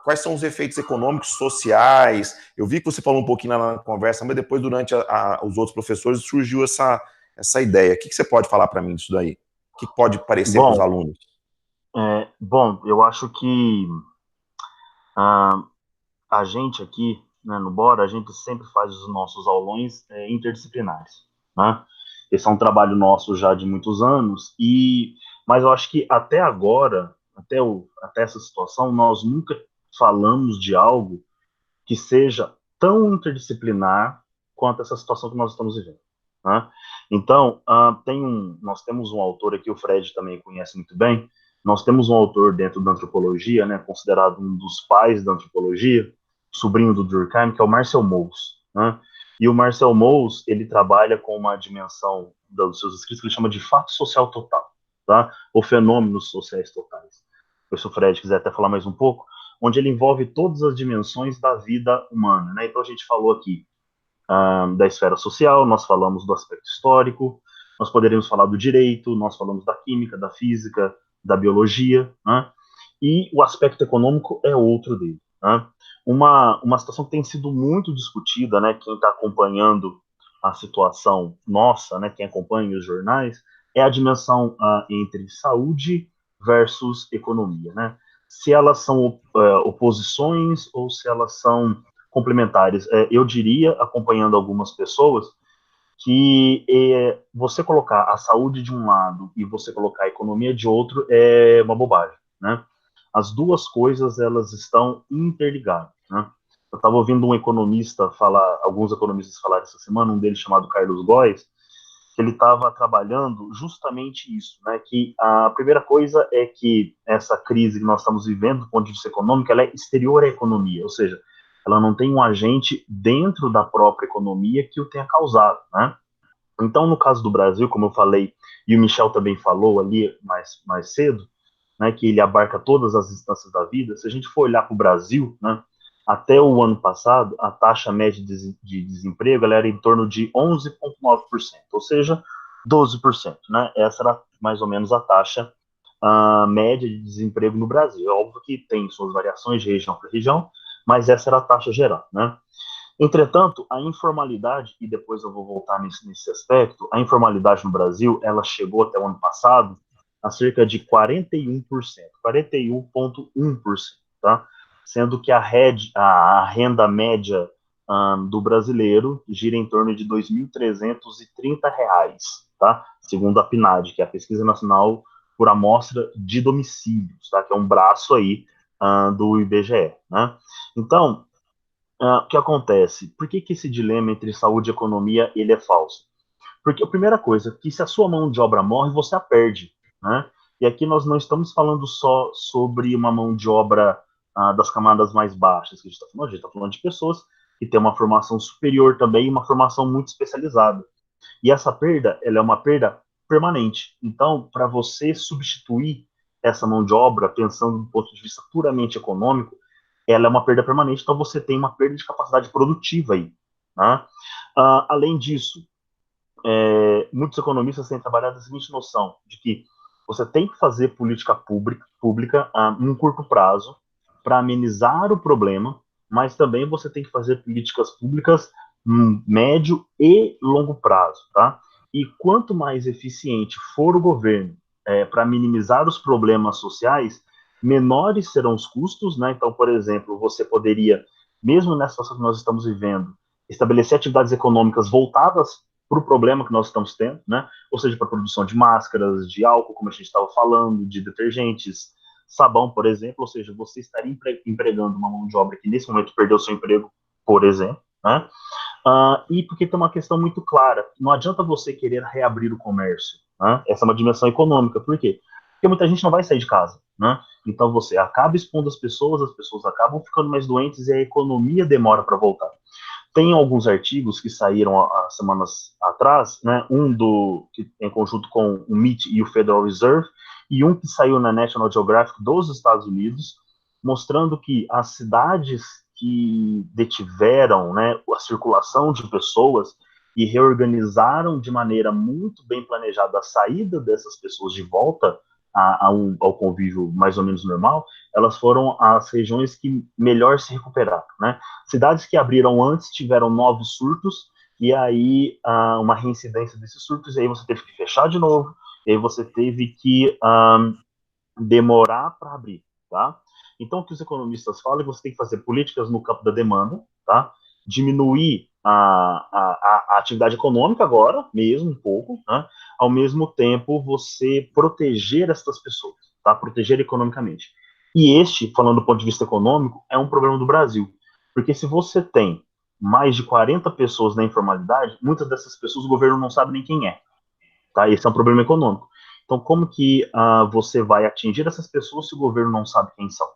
Quais são os efeitos econômicos, sociais? Eu vi que você falou um pouquinho na conversa, mas depois, durante os outros professores, surgiu essa ideia. O que você pode falar para mim disso daí? O que pode parecer para os alunos? Bom, eu acho que a gente aqui, né, no Bora, a gente sempre faz os nossos aulões interdisciplinares, né? Esse é um trabalho nosso já de muitos anos, mas eu acho que até agora, até essa situação, nós nunca falamos de algo que seja tão interdisciplinar quanto essa situação que nós estamos vivendo, né? Então, nós temos um autor aqui, o Fred também conhece muito bem, nós temos um autor dentro da antropologia, né, considerado um dos pais da antropologia, sobrinho do Durkheim, que é o Marcel Mauss, né? E o Marcel Mauss, ele trabalha com uma dimensão dos seus escritos que ele chama de fato social total, tá? Ou fenômenos sociais totais. Se o Fred quiser até falar mais um pouco, onde ele envolve todas as dimensões da vida humana, né? Então a gente falou aqui da esfera social, nós falamos do aspecto histórico, nós poderíamos falar do direito, nós falamos da química, da física, da biologia, né? E o aspecto econômico é outro dele, né? Uma situação que tem sido muito discutida, né? Quem está acompanhando a situação nossa, né? Quem acompanha os jornais, é a dimensão entre saúde versus economia, né? Se elas são oposições ou se elas são complementares. Eu diria, acompanhando algumas pessoas, que você colocar a saúde de um lado e você colocar a economia de outro é uma bobagem, né? As duas coisas, elas estão interligadas, né? Eu estava ouvindo alguns economistas falar essa semana, um deles chamado Carlos Góes, que ele estava trabalhando justamente isso, né? Que a primeira coisa é que essa crise que nós estamos vivendo, do ponto de vista econômico, ela é exterior à economia, ou seja, ela não tem um agente dentro da própria economia que o tenha causado, né? Então, no caso do Brasil, como eu falei, e o Michel também falou ali mais cedo, né, que ele abarca todas as instâncias da vida, se a gente for olhar para o Brasil, né, até o ano passado, a taxa média de desemprego ela era em torno de 11,9%, ou seja, 12%. Né? Essa era mais ou menos a taxa média de desemprego no Brasil. É óbvio que tem suas variações de região para região, mas essa era a taxa geral, né? Entretanto, a informalidade, e depois eu vou voltar nesse aspecto, a informalidade no Brasil, ela chegou até o ano passado a cerca de 41%, 41,1%, tá? Sendo que a renda média do brasileiro gira em torno de R$ 2.330, tá? Segundo a PNAD, que é a Pesquisa Nacional por Amostra de Domicílios, tá? Que é um braço aí do IBGE, né? Então, o que acontece? Por que esse dilema entre saúde e economia ele é falso? Porque a primeira coisa, que se a sua mão de obra morre, você a perde, né? E aqui nós não estamos falando só sobre uma mão de obra das camadas mais baixas que a gente está falando de pessoas que têm uma formação superior também, uma formação muito especializada. E essa perda, ela é uma perda permanente. Então, para você substituir essa mão de obra, pensando do ponto de vista puramente econômico, ela é uma perda permanente, então você tem uma perda de capacidade produtiva aí. Né? Além disso, muitos economistas têm trabalhado a seguinte noção, de que você tem que fazer política pública num curto prazo para amenizar o problema, mas também você tem que fazer políticas públicas médio e longo prazo, tá? E quanto mais eficiente for o governo para minimizar os problemas sociais, menores serão os custos, né? Então, por exemplo, você poderia, mesmo nessa situação que nós estamos vivendo, estabelecer atividades econômicas voltadas para o problema que nós estamos tendo, né? Ou seja, para a produção de máscaras, de álcool, como a gente estava falando, de detergentes, sabão, por exemplo, ou seja, você estaria empregando uma mão de obra que nesse momento perdeu seu emprego, por exemplo, né? E porque tem uma questão muito clara, não adianta você querer reabrir o comércio, né? Essa é uma dimensão econômica, por quê? Porque muita gente não vai sair de casa, né? Então você acaba expondo as pessoas acabam ficando mais doentes e a economia demora para voltar. Tem alguns artigos que saíram há semanas atrás, né? Que em conjunto com o MIT e o Federal Reserve, e um que saiu na National Geographic dos Estados Unidos, mostrando que as cidades que detiveram, né, a circulação de pessoas e reorganizaram de maneira muito bem planejada a saída dessas pessoas de volta ao convívio mais ou menos normal, elas foram as regiões que melhor se recuperaram, né? Cidades que abriram antes tiveram novos surtos, e aí uma reincidência desses surtos, e aí você teve que fechar de novo, e aí você teve que demorar para abrir, tá? Então, o que os economistas falam é que você tem que fazer políticas no campo da demanda, tá? Diminuir a atividade econômica agora, mesmo um pouco, né? Ao mesmo tempo, você proteger essas pessoas, tá? Proteger economicamente. E falando do ponto de vista econômico, é um problema do Brasil. Porque se você tem mais de 40 pessoas na informalidade, muitas dessas pessoas o governo não sabe nem quem é, tá? Esse é um problema econômico. Então, como que você vai atingir essas pessoas se o governo não sabe quem são?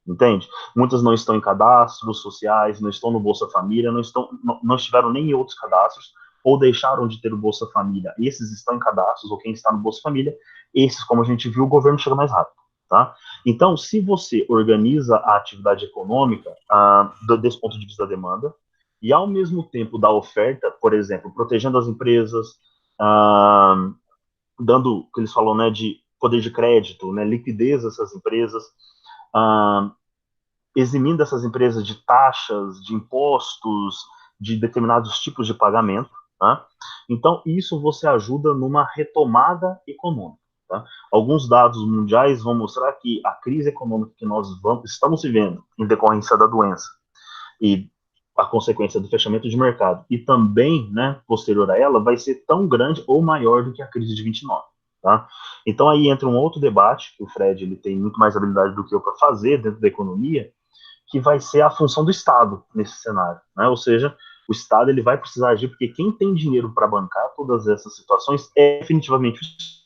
Entende? Muitas não estão em cadastros sociais, não estão no Bolsa Família, não estiveram nem em outros cadastros, ou deixaram de ter o Bolsa Família. Esses estão em cadastros, ou quem está no Bolsa Família, esses, como a gente viu, o governo chega mais rápido. Tá? Então, se você organiza a atividade econômica desse ponto de vista da demanda, e ao mesmo tempo da oferta, por exemplo, protegendo as empresas, dando, o que eles falam, né, de poder de crédito, né, liquidez dessas empresas, eximindo essas empresas de taxas, de impostos, de determinados tipos de pagamento, tá? Então, isso você ajuda numa retomada econômica. Tá? Alguns dados mundiais vão mostrar que a crise econômica que nós estamos vivendo em decorrência da doença e a consequência do fechamento de mercado e também, né, posterior a ela, vai ser tão grande ou maior do que a crise de 29. Tá? Então aí entra um outro debate, que o Fred ele tem muito mais habilidade do que eu para fazer dentro da economia, que vai ser a função do Estado nesse cenário, né? Ou seja, o Estado ele vai precisar agir porque quem tem dinheiro para bancar todas essas situações é definitivamente o Estado.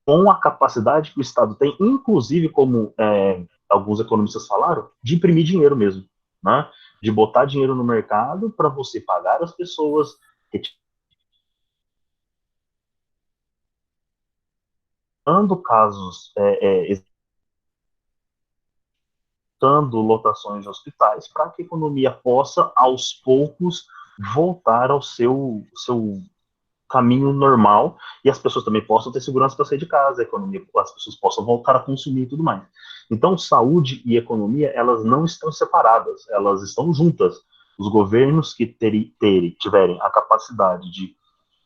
Com a capacidade que o Estado tem, inclusive como alguns economistas falaram, de imprimir dinheiro mesmo, né? De botar dinheiro no mercado para você pagar as pessoas, dando casos, dando lotações de hospitais para que a economia possa, aos poucos, voltar ao seu caminho normal e as pessoas também possam ter segurança para sair de casa, a economia, as pessoas possam voltar a consumir e tudo mais. Então, saúde e economia, elas não estão separadas, elas estão juntas. Os governos que tiverem a capacidade de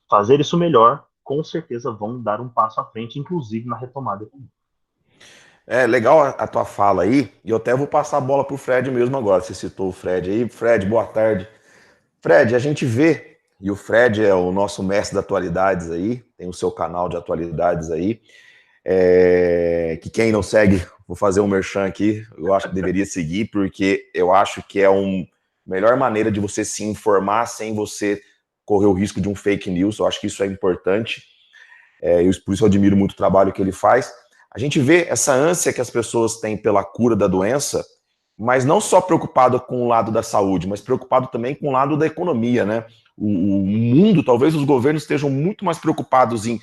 fazer isso melhor, com certeza vão dar um passo à frente, inclusive na retomada econômica. É legal a tua fala aí, e eu até vou passar a bola para o Fred mesmo agora. Você citou o Fred aí. Fred, boa tarde. Fred, a gente vê, e o Fred é o nosso mestre de atualidades aí, tem o seu canal de atualidades aí, que quem não segue, vou fazer um merchan aqui, eu acho que deveria seguir, porque eu acho que é a melhor maneira de você se informar sem você correr o risco de um fake news. Eu acho que isso é importante, por isso eu admiro muito o trabalho que ele faz. A gente vê essa ânsia que as pessoas têm pela cura da doença, mas não só preocupado com o lado da saúde, mas preocupado também com o lado da economia, né? O mundo, talvez os governos estejam muito mais preocupados em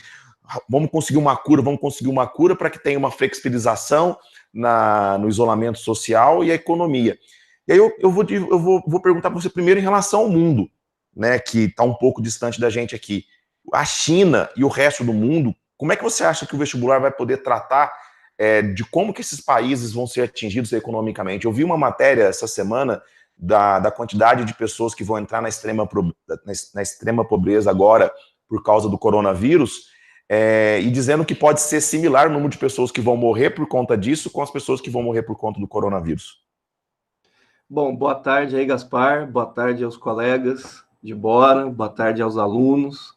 vamos conseguir uma cura para que tenha uma flexibilização no isolamento social e a economia. E aí eu vou perguntar para você primeiro em relação ao mundo, né, que está um pouco distante da gente aqui. A China e o resto do mundo, como é que você acha que o vestibular vai poder tratar de como que esses países vão ser atingidos economicamente? Eu vi uma matéria essa semana da quantidade de pessoas que vão entrar na extrema pobreza agora por causa do coronavírus, e dizendo que pode ser similar o número de pessoas que vão morrer por conta disso com as pessoas que vão morrer por conta do coronavírus. Bom, boa tarde aí, Gaspar, boa tarde aos colegas de Bora, boa tarde aos alunos.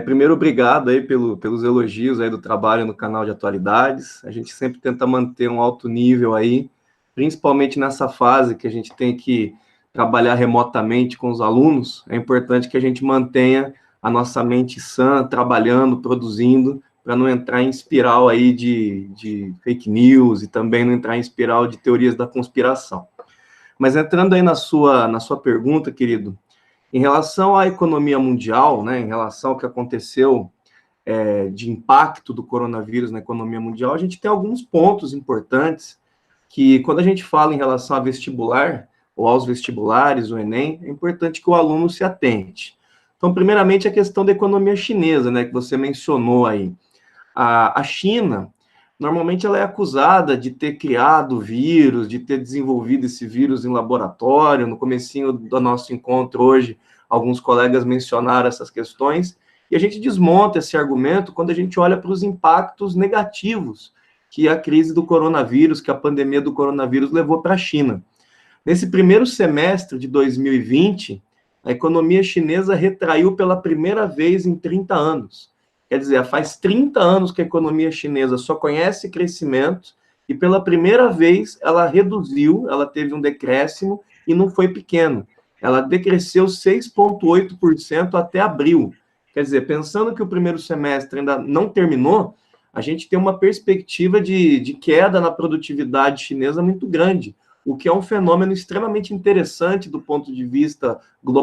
Primeiro, obrigado aí pelos elogios aí do trabalho no canal de atualidades. A gente sempre tenta manter um alto nível aí, principalmente nessa fase que a gente tem que trabalhar remotamente com os alunos. É importante que a gente mantenha a nossa mente sã, trabalhando, produzindo, para não entrar em espiral aí de fake news e também não entrar em espiral de teorias da conspiração. Mas entrando aí na sua pergunta, querido, em relação à economia mundial, né, em relação ao que aconteceu de impacto do coronavírus na economia mundial, a gente tem alguns pontos importantes que, quando a gente fala em relação a vestibular, ou aos vestibulares, o Enem, é importante que o aluno se atente. Então, primeiramente, a questão da economia chinesa, né, que você mencionou aí. A China, normalmente, ela é acusada de ter criado o vírus, de ter desenvolvido esse vírus em laboratório. No comecinho do nosso encontro hoje, alguns colegas mencionaram essas questões, e a gente desmonta esse argumento quando a gente olha para os impactos negativos que a crise do coronavírus, que a pandemia do coronavírus levou para a China. Nesse primeiro semestre de 2020, a economia chinesa retraiu pela primeira vez em 30 anos. Quer dizer, faz 30 anos que a economia chinesa só conhece crescimento e pela primeira vez ela reduziu, ela teve um decréscimo e não foi pequeno. Ela decresceu 6,8% até abril. Quer dizer, pensando que o primeiro semestre ainda não terminou, a gente tem uma perspectiva de queda na produtividade chinesa muito grande, o que é um fenômeno extremamente interessante do ponto de vista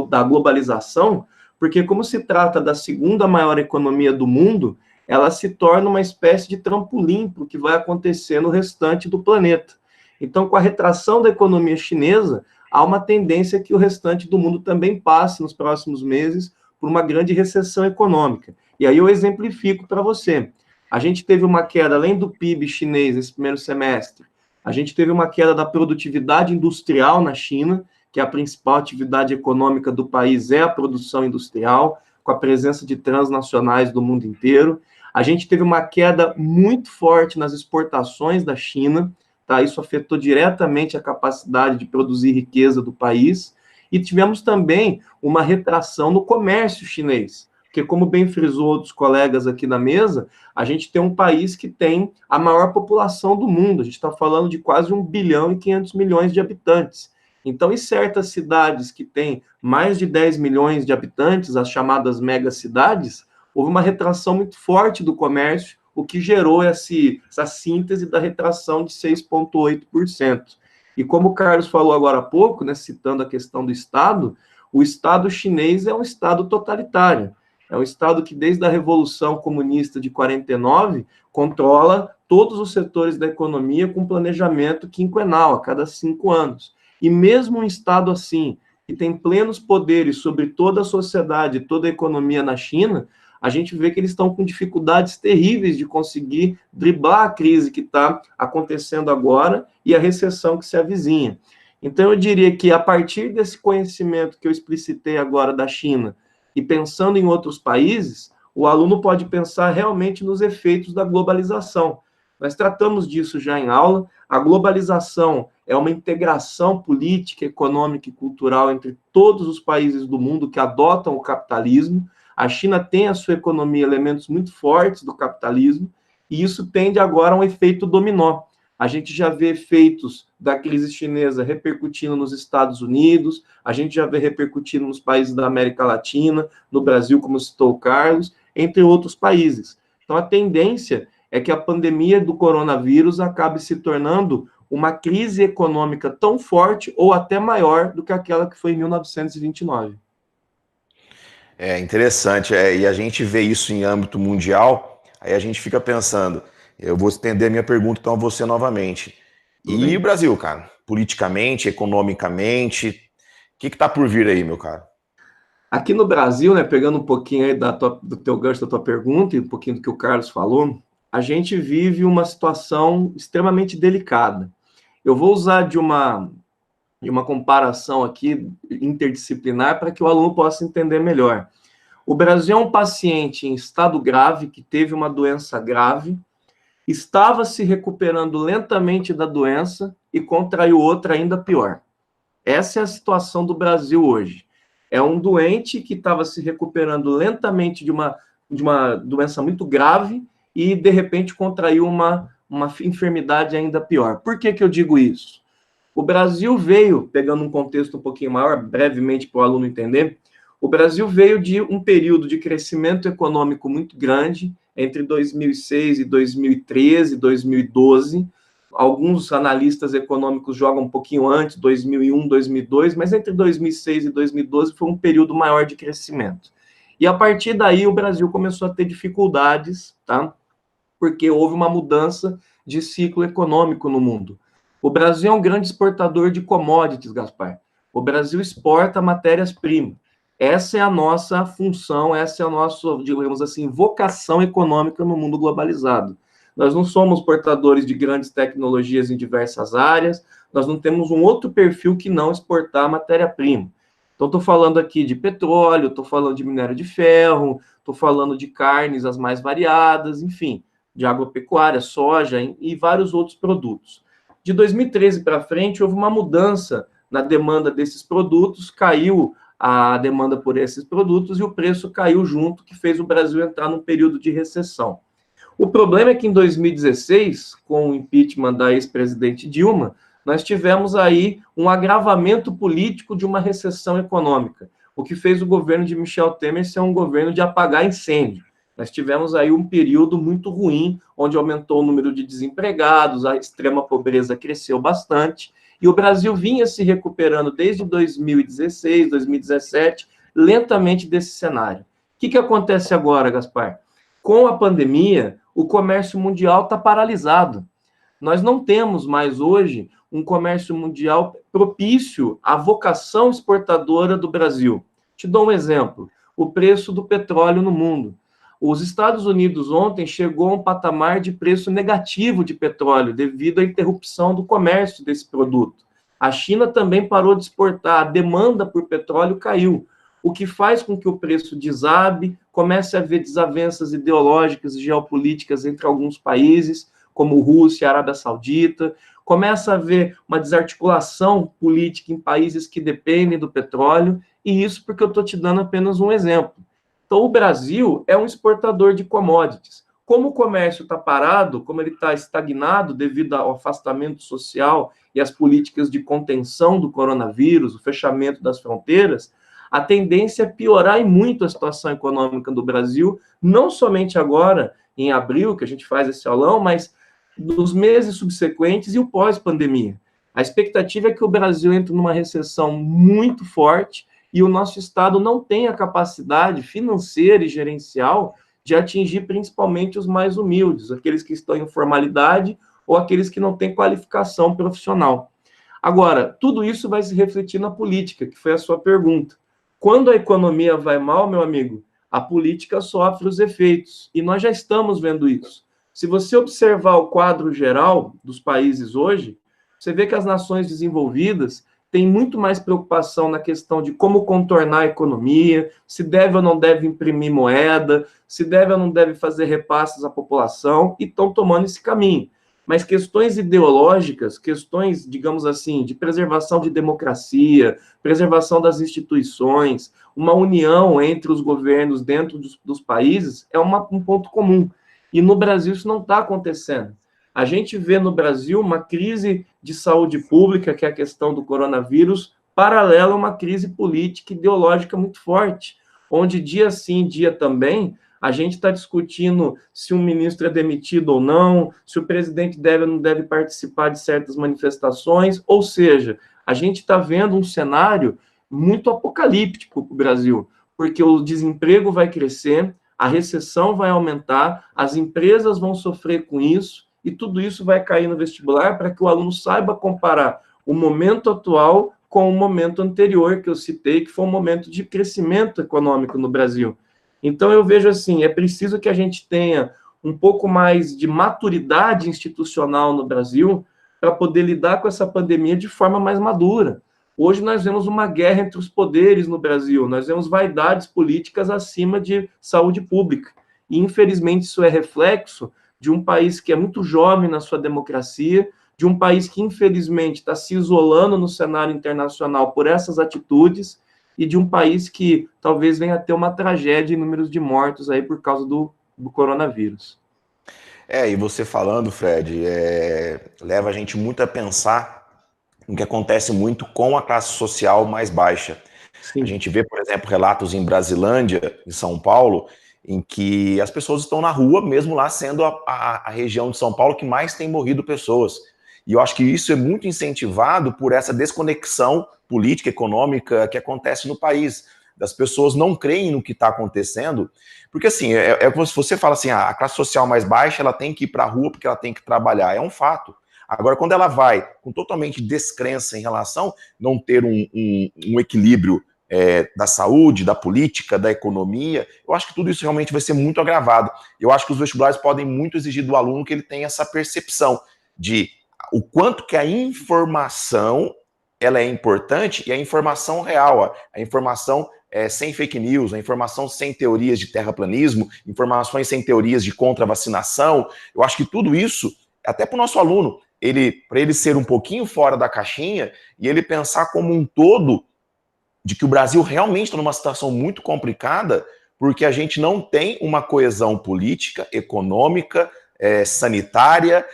da globalização, porque como se trata da segunda maior economia do mundo, ela se torna uma espécie de trampolim para o que vai acontecer no restante do planeta. Então, com a retração da economia chinesa, há uma tendência que o restante do mundo também passe nos próximos meses por uma grande recessão econômica. E aí eu exemplifico para você. A gente teve uma queda, além do PIB chinês nesse primeiro semestre, a gente teve uma queda da produtividade industrial na China, que a principal atividade econômica do país é a produção industrial, com a presença de transnacionais do mundo inteiro. A gente teve uma queda muito forte nas exportações da China, tá? Isso afetou diretamente a capacidade de produzir riqueza do país. E tivemos também uma retração no comércio chinês, porque, como bem frisou outros colegas aqui na mesa, a gente tem um país que tem a maior população do mundo. A gente está falando de quase 1 bilhão e 500 milhões de habitantes. Então, em certas cidades que têm mais de 10 milhões de habitantes, as chamadas megacidades, houve uma retração muito forte do comércio, o que gerou essa síntese da retração de 6,8%. E como o Carlos falou agora há pouco, né, citando a questão do Estado, o Estado chinês é um Estado totalitário. É um Estado que, desde a Revolução Comunista de 49, controla todos os setores da economia com planejamento quinquenal, a cada 5 anos. E mesmo um Estado assim, que tem plenos poderes sobre toda a sociedade, toda a economia na China, a gente vê que eles estão com dificuldades terríveis de conseguir driblar a crise que está acontecendo agora e a recessão que se avizinha. Então, eu diria que, a partir desse conhecimento que eu explicitei agora da China, e pensando em outros países, o aluno pode pensar realmente nos efeitos da globalização. Nós tratamos disso já em aula. A globalização é uma integração política, econômica e cultural entre todos os países do mundo que adotam o capitalismo. A China tem a sua economia elementos muito fortes do capitalismo, e isso tende agora a um efeito dominó. A gente já vê efeitos da crise chinesa repercutindo nos Estados Unidos, a gente já vê repercutindo nos países da América Latina, no Brasil, como citou o Carlos, entre outros países. Então, a tendência é que a pandemia do coronavírus acabe se tornando uma crise econômica tão forte ou até maior do que aquela que foi em 1929. É interessante, e a gente vê isso em âmbito mundial, aí a gente fica pensando, eu vou estender a minha pergunta então a você novamente. E o Brasil, cara? Politicamente, economicamente, o que está por vir aí, meu cara? Aqui no Brasil, né, pegando um pouquinho aí do teu gancho da tua pergunta e um pouquinho do que o Carlos falou, a gente vive uma situação extremamente delicada. Eu vou usar de uma comparação aqui interdisciplinar para que o aluno possa entender melhor. O Brasil é um paciente em estado grave, que teve uma doença grave, estava se recuperando lentamente da doença e contraiu outra ainda pior. Essa é a situação do Brasil hoje. É um doente que estava se recuperando lentamente de uma doença muito grave e, de repente, contraiu uma enfermidade ainda pior. Por que eu digo isso? O Brasil veio, pegando um contexto um pouquinho maior, brevemente para o aluno entender, o Brasil veio de um período de crescimento econômico muito grande, entre 2006 e 2013, 2012. Alguns analistas econômicos jogam um pouquinho antes, 2001, 2002, mas entre 2006 e 2012 foi um período maior de crescimento. E a partir daí o Brasil começou a ter dificuldades, tá? Porque houve uma mudança de ciclo econômico no mundo. O Brasil é um grande exportador de commodities, Gaspar. O Brasil exporta matérias-primas. Essa é a nossa função, essa é a nossa, digamos assim, vocação econômica no mundo globalizado. Nós não somos portadores de grandes tecnologias em diversas áreas, nós não temos um outro perfil que não exportar matéria-prima. Então, estou falando aqui de petróleo, estou falando de minério de ferro, estou falando de carnes as mais variadas, enfim, de agropecuária, soja e vários outros produtos. De 2013 para frente, houve uma mudança na demanda desses produtos, caiu a demanda por esses produtos e o preço caiu junto, que fez o Brasil entrar num período de recessão. O problema é que em 2016, com o impeachment da ex-presidente Dilma, nós tivemos aí um agravamento político de uma recessão econômica, o que fez o governo de Michel Temer ser um governo de apagar incêndio. Nós tivemos aí um período muito ruim, onde aumentou o número de desempregados, a extrema pobreza cresceu bastante, e o Brasil vinha se recuperando desde 2016, 2017, lentamente desse cenário. O que acontece agora, Gaspar? Com a pandemia, o comércio mundial está paralisado. Nós não temos mais hoje um comércio mundial propício à vocação exportadora do Brasil. Te dou um exemplo: o preço do petróleo no mundo. Os Estados Unidos ontem chegou a um patamar de preço negativo de petróleo devido à interrupção do comércio desse produto. A China também parou de exportar, a demanda por petróleo caiu, o que faz com que o preço desabe, comece a haver desavenças ideológicas e geopolíticas entre alguns países, como Rússia e Arábia Saudita, começa a haver uma desarticulação política em países que dependem do petróleo, e isso porque eu estou te dando apenas um exemplo. Então, o Brasil é um exportador de commodities. Como o comércio está parado, como ele está estagnado devido ao afastamento social e às políticas de contenção do coronavírus, o fechamento das fronteiras, a tendência é piorar e muito a situação econômica do Brasil, não somente agora, em abril, que a gente faz esse aulão, mas nos meses subsequentes e o pós-pandemia. A expectativa é que o Brasil entre numa recessão muito forte e o nosso Estado não tem a capacidade financeira e gerencial de atingir principalmente os mais humildes, aqueles que estão em informalidade ou aqueles que não têm qualificação profissional. Agora, tudo isso vai se refletir na política, que foi a sua pergunta. Quando a economia vai mal, meu amigo, a política sofre os efeitos, e nós já estamos vendo isso. Se você observar o quadro geral dos países hoje, você vê que as nações desenvolvidas têm muito mais preocupação na questão de como contornar a economia, se deve ou não deve imprimir moeda, se deve ou não deve fazer repasses à população, e estão tomando esse caminho. Mas questões ideológicas, questões, digamos assim, de preservação de democracia, preservação das instituições, uma união entre os governos dentro dos países, é um ponto comum. E no Brasil isso não está acontecendo. A gente vê no Brasil uma crise de saúde pública, que é a questão do coronavírus, paralela a uma crise política e ideológica muito forte, onde dia sim, dia também, A gente está discutindo se um ministro é demitido ou não, se o presidente deve ou não deve participar de certas manifestações, ou seja, a gente está vendo um cenário muito apocalíptico para o Brasil, porque o desemprego vai crescer, a recessão vai aumentar, as empresas vão sofrer com isso, e tudo isso vai cair no vestibular para que o aluno saiba comparar o momento atual com o momento anterior que eu citei, que foi um momento de crescimento econômico no Brasil. Então, eu vejo assim, é preciso que a gente tenha um pouco mais de maturidade institucional no Brasil para poder lidar com essa pandemia de forma mais madura. Hoje nós vemos uma guerra entre os poderes no Brasil, nós vemos vaidades políticas acima de saúde pública. E, infelizmente, isso é reflexo de um país que é muito jovem na sua democracia, de um país que, infelizmente, está se isolando no cenário internacional por essas atitudes, e de um país que talvez venha a ter uma tragédia em números de mortos aí por causa do coronavírus. E você falando, Fred, leva a gente muito a pensar no que acontece muito com a classe social mais baixa. Sim. A gente vê, por exemplo, relatos em Brasilândia, em São Paulo, em que as pessoas estão na rua, mesmo lá sendo a região de São Paulo que mais tem morrido pessoas. E eu acho que isso é muito incentivado por essa desconexão política, econômica que acontece no país. Das pessoas não creem no que está acontecendo, porque assim, como se você fala assim, a classe social mais baixa, ela tem que ir para a rua porque ela tem que trabalhar, é um fato. Agora, quando ela vai com totalmente descrença em relação a não ter um equilíbrio da saúde, da política, da economia, eu acho que tudo isso realmente vai ser muito agravado. Eu acho que os vestibulares podem muito exigir do aluno que ele tenha essa percepção de o quanto que a informação ela é importante e a informação real, a informação sem fake news, a informação sem teorias de terraplanismo, informações sem teorias de contra-vacinação. Eu acho que tudo isso, até para o nosso aluno, para ele ser um pouquinho fora da caixinha e ele pensar como um todo de que o Brasil realmente está numa situação muito complicada porque a gente não tem uma coesão política, econômica, sanitária,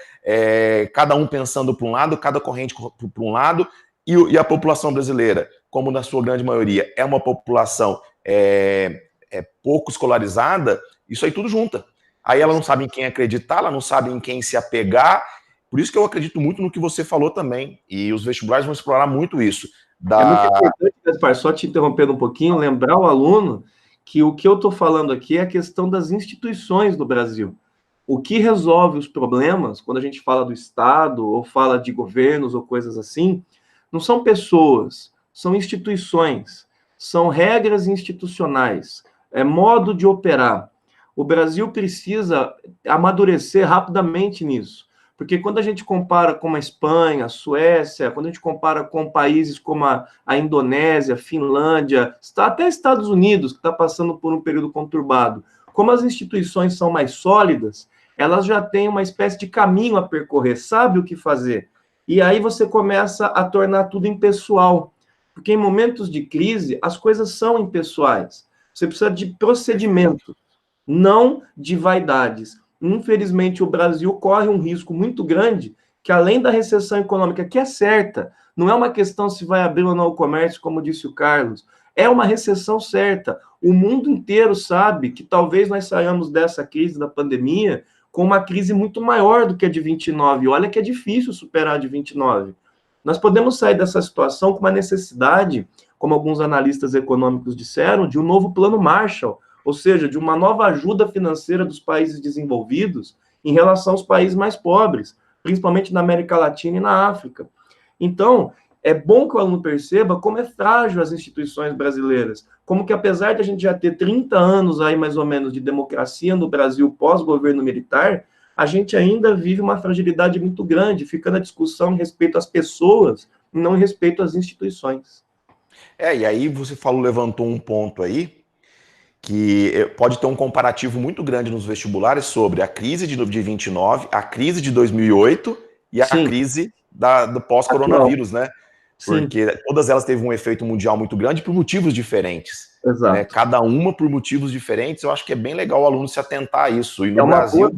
cada um pensando para um lado, cada corrente para um lado, e a população brasileira, como na sua grande maioria, é uma população pouco escolarizada, isso aí tudo junta. Aí ela não sabe em quem acreditar, ela não sabe em quem se apegar. Por isso que eu acredito muito no que você falou também. E os vestibulares vão explorar muito isso. É muito importante, Gaspar, só te interrompendo um pouquinho, lembrar o aluno que o que eu estou falando aqui é a questão das instituições do Brasil. O que resolve os problemas, quando a gente fala do Estado, ou fala de governos, ou coisas assim, não são pessoas, são instituições, são regras institucionais, é modo de operar. O Brasil precisa amadurecer rapidamente nisso, porque quando a gente compara com a Espanha, a Suécia, quando a gente compara com países como a Indonésia, a Finlândia, até Estados Unidos, que está passando por um período conturbado, como as instituições são mais sólidas, elas já têm uma espécie de caminho a percorrer, sabe o que fazer. E aí você começa a tornar tudo impessoal, porque em momentos de crise, as coisas são impessoais. Você precisa de procedimentos, não de vaidades. Infelizmente, o Brasil corre um risco muito grande, que além da recessão econômica, que é certa, não é uma questão se vai abrir ou não o comércio, como disse o Carlos, é uma recessão certa. O mundo inteiro sabe que talvez nós saiamos dessa crise da pandemia com uma crise muito maior do que a de 29. Olha que é difícil superar a de 29. Nós podemos sair dessa situação com uma necessidade, como alguns analistas econômicos disseram, de um novo plano Marshall, ou seja, de uma nova ajuda financeira dos países desenvolvidos em relação aos países mais pobres, principalmente na América Latina e na África. Então, é bom que o aluno perceba como é frágil as instituições brasileiras, como que apesar de a gente já ter 30 anos aí mais ou menos de democracia no Brasil pós-governo militar, a gente ainda vive uma fragilidade muito grande, fica na discussão em respeito às pessoas e não em respeito às instituições. E aí você levantou um ponto aí, que pode ter um comparativo muito grande nos vestibulares sobre a crise de 29, a crise de 2008 e a crise do pós-coronavírus, né? Porque todas elas teve um efeito mundial muito grande por motivos diferentes. Exato. Né? Cada uma por motivos diferentes. Eu acho que é bem legal o aluno se atentar a isso. E no Brasil...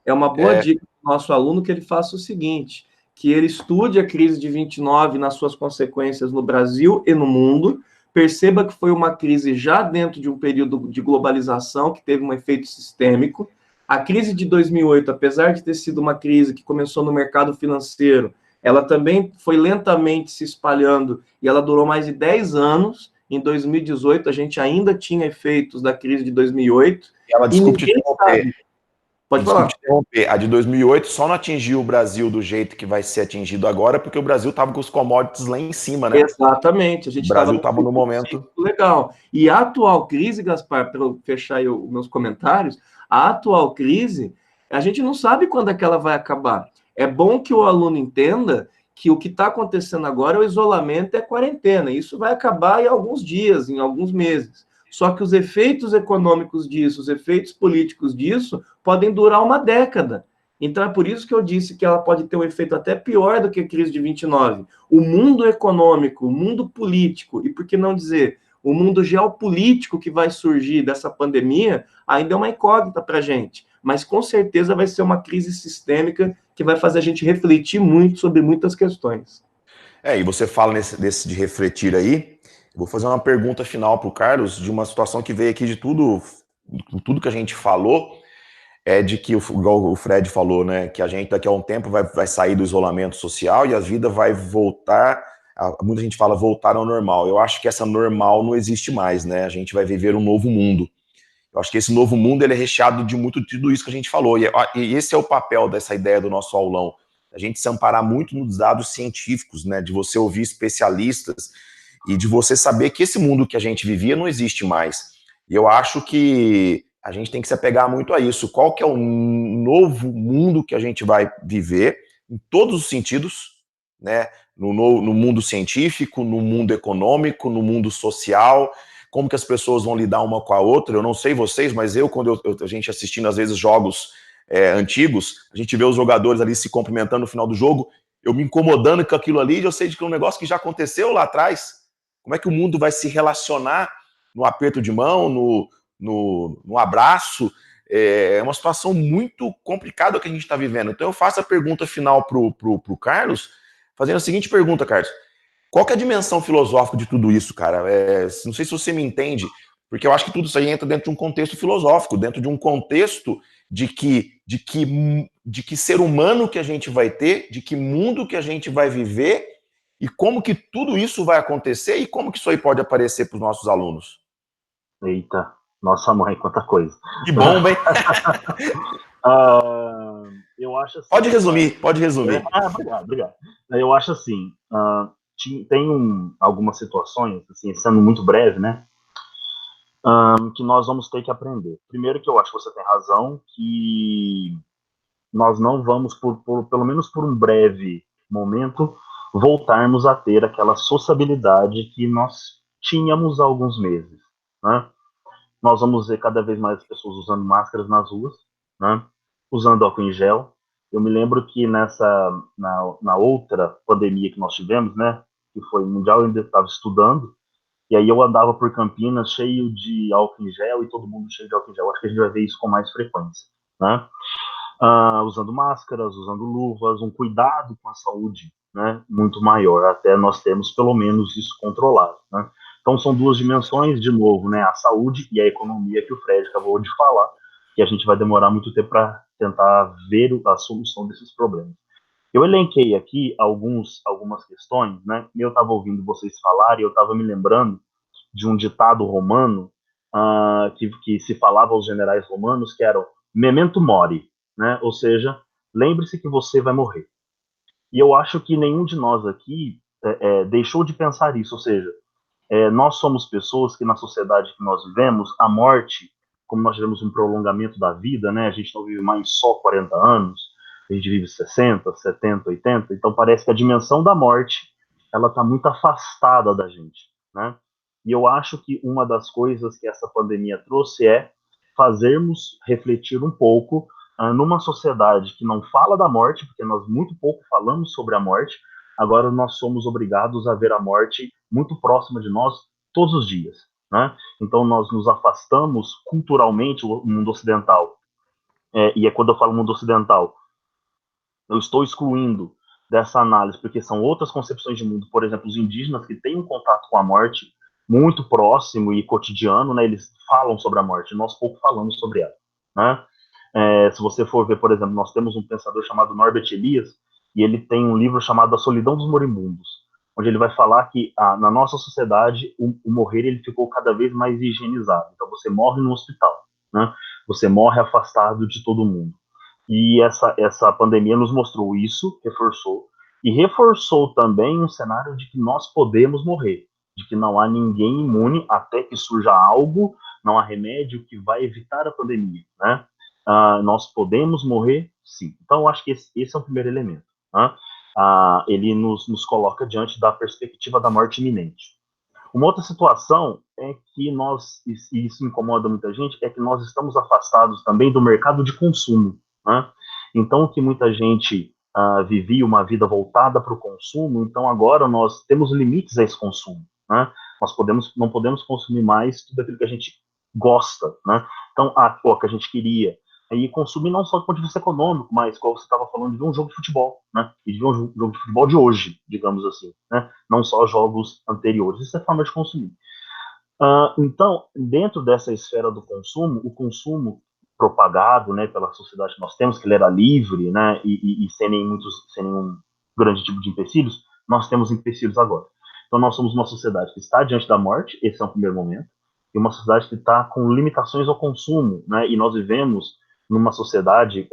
É uma boa dica para o nosso aluno que ele faça o seguinte, que ele estude a crise de 29 nas suas consequências no Brasil e no mundo, Perceba que foi uma crise já dentro de um período de globalização, que teve um efeito sistêmico. A crise de 2008, apesar de ter sido uma crise que começou no mercado financeiro, ela também foi lentamente se espalhando e ela durou mais de 10 anos. Em 2018, a gente ainda tinha efeitos da crise de 2008. E ela, desculpe te interromper. Pode falar. A de 2008 só não atingiu o Brasil do jeito que vai ser atingido agora, porque o Brasil estava com os commodities lá em cima, né? Exatamente. O Brasil estava no momento... Legal. E a atual crise, Gaspar, para eu fechar aí os meus comentários, a atual crise, a gente não sabe quando é que ela vai acabar. É bom que o aluno entenda que o que está acontecendo agora é o isolamento e a quarentena. Isso vai acabar em alguns dias, em alguns meses. Só que os efeitos econômicos disso, os efeitos políticos disso, podem durar uma década. Então, é por isso que eu disse que ela pode ter um efeito até pior do que a crise de 29. O mundo econômico, o mundo político, e por que não dizer, o mundo geopolítico que vai surgir dessa pandemia, ainda é uma incógnita para a gente. Mas, com certeza, vai ser uma crise sistêmica que vai fazer a gente refletir muito sobre muitas questões. E você fala desse de refletir aí. Vou fazer uma pergunta final para o Carlos, de uma situação que veio aqui de tudo que a gente falou, de que, igual o Fred falou, né, que a gente daqui a um tempo vai sair do isolamento social e a vida vai voltar, muita gente fala voltar ao normal. Eu acho que essa normal não existe mais, né, a gente vai viver um novo mundo. Eu acho que esse novo mundo ele é recheado de muito de tudo isso que a gente falou, e esse é o papel dessa ideia do nosso aulão, a gente se amparar muito nos dados científicos, né, de você ouvir especialistas, e de você saber que esse mundo que a gente vivia não existe mais. E eu acho que a gente tem que se apegar muito a isso. Qual que é o novo mundo que a gente vai viver, em todos os sentidos, né? No mundo científico, no mundo econômico, no mundo social, como que as pessoas vão lidar uma com a outra. Eu não sei vocês, mas quando a gente assistindo às vezes jogos antigos, a gente vê os jogadores ali se cumprimentando no final do jogo, eu me incomodando com aquilo ali, e eu sei de que é um negócio que já aconteceu lá atrás. Como é que o mundo vai se relacionar no aperto de mão, no abraço? É uma situação muito complicada que a gente está vivendo. Então eu faço a pergunta final pro Carlos, fazendo a seguinte pergunta, Carlos. Qual que é a dimensão filosófica de tudo isso, cara? Não sei se você me entende, porque eu acho que tudo isso aí entra dentro de um contexto filosófico, dentro de um contexto de que ser humano que a gente vai ter, de que mundo que a gente vai viver, e como que tudo isso vai acontecer e como que isso aí pode aparecer para os nossos alunos? Eita, nossa mãe, quanta coisa. Que bom, hein? Eu acho assim, pode resumir. Obrigado. Eu acho assim, tem algumas situações, assim, sendo muito breve, né, que nós vamos ter que aprender. Primeiro que eu acho que você tem razão, que nós não vamos, pelo menos por um breve momento, voltarmos a ter aquela sociabilidade que nós tínhamos há alguns meses, né? Nós vamos ver cada vez mais pessoas usando máscaras nas ruas, né? Usando álcool em gel. Eu me lembro que na outra pandemia que nós tivemos, né, que foi mundial, eu ainda estava estudando, e aí eu andava por Campinas cheio de álcool em gel e todo mundo cheio de álcool em gel. Acho que a gente vai ver isso com mais frequência, né? Usando máscaras, usando luvas, um cuidado com a saúde, né, muito maior, até nós termos pelo menos isso controlado, né? Então são duas dimensões, de novo, né, a saúde e a economia que o Fred acabou de falar, que a gente vai demorar muito tempo para tentar ver a solução desses problemas. Eu elenquei aqui algumas questões, né, e eu estava ouvindo vocês falarem, e eu estava me lembrando de um ditado romano que se falava aos generais romanos, que era memento mori, né? Ou seja, lembre-se que você vai morrer. E eu acho que nenhum de nós aqui deixou de pensar isso, ou seja, nós somos pessoas que na sociedade que nós vivemos, a morte, como nós tivemos um prolongamento da vida, né? A gente não vive mais só 40 anos, a gente vive 60, 70, 80, então parece que a dimensão da morte, ela está muito afastada da gente, né? E eu acho que uma das coisas que essa pandemia trouxe é fazermos refletir um pouco numa sociedade que não fala da morte, porque nós muito pouco falamos sobre a morte, agora nós somos obrigados a ver a morte muito próxima de nós todos os dias, né? Então nós nos afastamos culturalmente, o mundo ocidental, e quando eu falo mundo ocidental, eu estou excluindo dessa análise, porque são outras concepções de mundo, por exemplo, os indígenas que têm um contato com a morte muito próximo e cotidiano, né, eles falam sobre a morte, nós pouco falamos sobre ela, né? Se você for ver, por exemplo, nós temos um pensador chamado Norbert Elias, e ele tem um livro chamado A Solidão dos Moribundos, onde ele vai falar que na nossa sociedade o morrer ele ficou cada vez mais higienizado. Então você morre no hospital, né? Você morre afastado de todo mundo. E essa pandemia nos mostrou isso, reforçou, e reforçou também um cenário de que nós podemos morrer, de que não há ninguém imune até que surja algo, não há remédio que vai evitar a pandemia, né? Nós podemos morrer, sim. Então, eu acho que esse é o primeiro elemento, né? Ele nos coloca diante da perspectiva da morte iminente. Uma outra situação é que e isso incomoda muita gente, é que nós estamos afastados também do mercado de consumo, né? Então, que muita gente vivia uma vida voltada para o consumo, então agora nós temos limites a esse consumo, né? Não podemos consumir mais tudo aquilo que a gente gosta, né? Então, o que a gente queria. E consumir não só do ponto de vista econômico, mas, como você estava falando, de ver um jogo de futebol, né? E de ver um jogo de futebol de hoje, digamos assim, né? Não só jogos anteriores. Isso é forma de consumir. Então, dentro dessa esfera do consumo, o consumo propagado, né, pela sociedade que nós temos, que ele era livre, né, e sem nenhum grande tipo de empecilhos, nós temos empecilhos agora. Então, nós somos uma sociedade que está diante da morte, esse é um primeiro momento, e uma sociedade que está com limitações ao consumo, né, e nós vivemos numa sociedade,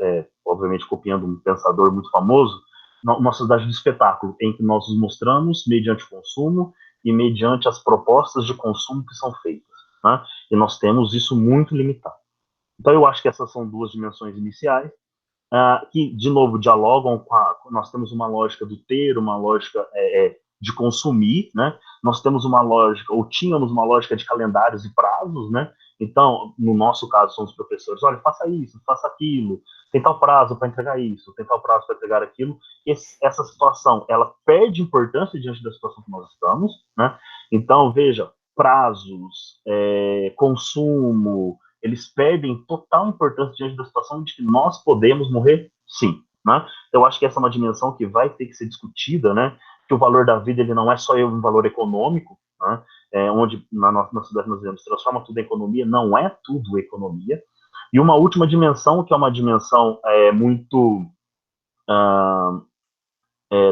obviamente copiando um pensador muito famoso, uma sociedade de espetáculo, em que nós nos mostramos mediante o consumo e mediante as propostas de consumo que são feitas, né? E nós temos isso muito limitado. Então, eu acho que essas são duas dimensões iniciais, que, de novo, dialogam nós temos uma lógica do ter, uma lógica de consumir, né? Nós temos uma lógica, ou tínhamos uma lógica de calendários e prazos, né? Então, no nosso caso, somos professores, olha, faça isso, faça aquilo, tem tal prazo para entregar isso, tem tal prazo para entregar aquilo. Essa situação, ela perde importância diante da situação que nós estamos, né? Então, veja, prazos, consumo, eles perdem total importância diante da situação de que nós podemos morrer, sim, né? Eu acho que essa é uma dimensão que vai ter que ser discutida, né? Que o valor da vida, ele não é só um valor econômico, né? Onde na nossa cidade nós dizemos, transforma tudo em economia, não é tudo economia. E uma última dimensão, que é uma dimensão muito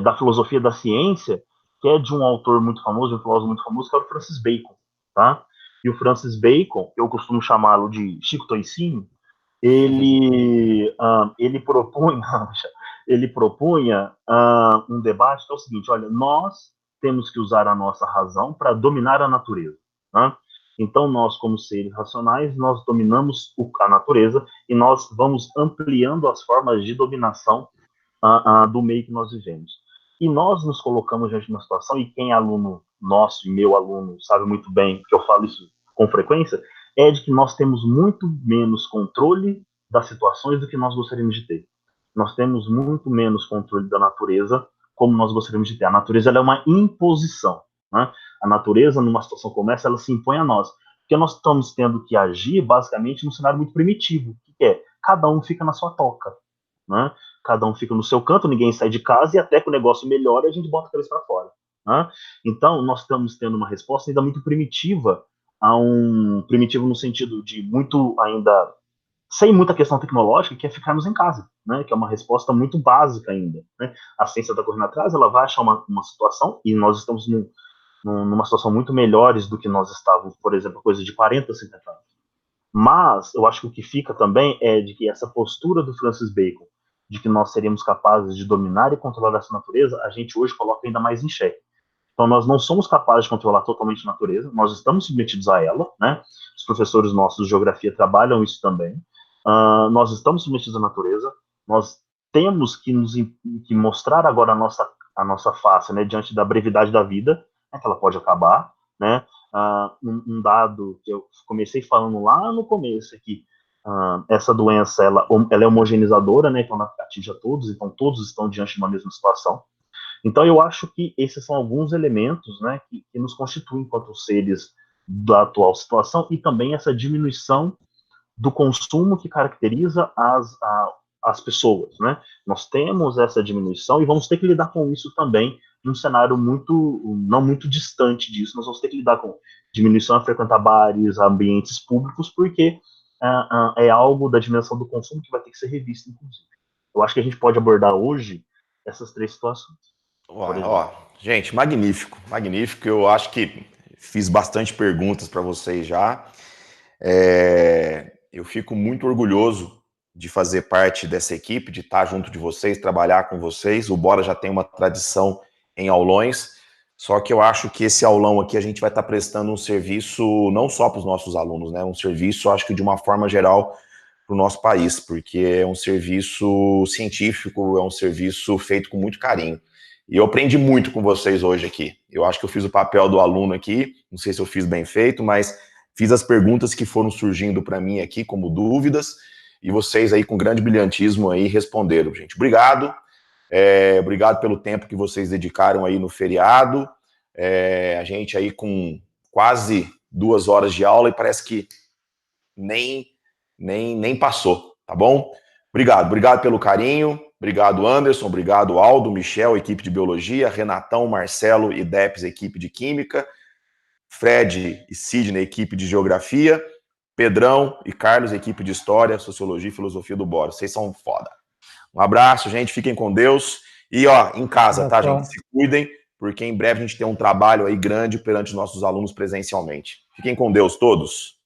da filosofia da ciência, que é de um autor muito famoso, de um filósofo muito famoso, que é o Francis Bacon, tá? E o Francis Bacon, eu costumo chamá-lo de Chico Toicinho, ele propunha um debate que é o seguinte, olha, nós temos que usar a nossa razão para dominar a natureza, né? Então, nós, como seres racionais, nós dominamos a natureza e nós vamos ampliando as formas de dominação do meio que nós vivemos. E nós nos colocamos diante de uma situação, e quem é aluno nosso e meu aluno sabe muito bem que eu falo isso com frequência, é de que nós temos muito menos controle das situações do que nós gostaríamos de ter. Nós temos muito menos controle da natureza como nós gostaríamos de ter. A natureza, ela é uma imposição, né? A natureza, numa situação como essa, ela se impõe a nós. Porque nós estamos tendo que agir, basicamente, num cenário muito primitivo, que é, cada um fica na sua toca, né? Cada um fica no seu canto, ninguém sai de casa, e até que o negócio melhore, a gente bota a cabeça para fora, né? Então, nós estamos tendo uma resposta ainda muito primitiva, primitivo no sentido de muito ainda sem muita questão tecnológica, que é ficarmos em casa, né? Que é uma resposta muito básica ainda, né? A ciência está correndo atrás, ela vai achar uma situação, e nós estamos numa situação muito melhores do que nós estávamos, por exemplo, coisa de 40, 50 anos. Mas eu acho que o que fica também é de que essa postura do Francis Bacon, de que nós seríamos capazes de dominar e controlar essa natureza, a gente hoje coloca ainda mais em xeque. Então, nós não somos capazes de controlar totalmente a natureza, nós estamos submetidos a ela, né? Os professores nossos de geografia trabalham isso também. Nós estamos submetidos à natureza, nós temos que mostrar agora a nossa face, né, diante da brevidade da vida, né, que ela pode acabar, né? Um dado que eu comecei falando lá no começo é que essa doença, ela é homogeneizadora, né? Então ela atinge a todos, então todos estão diante de uma mesma situação. Então eu acho que esses são alguns elementos, né, que nos constituem enquanto seres da atual situação, e também essa diminuição do consumo que caracteriza as pessoas, né? Nós temos essa diminuição e vamos ter que lidar com isso também num cenário não muito distante disso, nós vamos ter que lidar com diminuição a frequentar bares, ambientes públicos, porque é algo da dimensão do consumo que vai ter que ser revisto, inclusive. Eu acho que a gente pode abordar hoje essas 3 situações. Gente, magnífico, magnífico. Eu acho que fiz bastante perguntas para vocês já. Eu fico muito orgulhoso de fazer parte dessa equipe, de estar junto de vocês, trabalhar com vocês. O Bora já tem uma tradição em aulões, só que eu acho que esse aulão aqui a gente vai estar prestando um serviço não só para os nossos alunos, né? Um serviço, acho que de uma forma geral, para o nosso país, porque é um serviço científico, é um serviço feito com muito carinho. E eu aprendi muito com vocês hoje aqui. Eu acho que eu fiz o papel do aluno aqui, não sei se eu fiz bem feito, mas fiz as perguntas que foram surgindo para mim aqui como dúvidas, e vocês aí com grande brilhantismo aí responderam, gente. Obrigado. Obrigado pelo tempo que vocês dedicaram aí no feriado. A gente aí com quase 2 horas de aula e parece que nem passou, tá bom? Obrigado pelo carinho. Obrigado, Anderson. Obrigado, Aldo, Michel, equipe de Biologia, Renatão, Marcelo e Depes, equipe de Química, Fred e Sidney, equipe de Geografia, Pedrão e Carlos, equipe de História, Sociologia e Filosofia do Bora. Vocês são foda. Um abraço, gente. Fiquem com Deus. E, em casa, tá, gente? Se cuidem, porque em breve a gente tem um trabalho aí grande perante os nossos alunos presencialmente. Fiquem com Deus todos.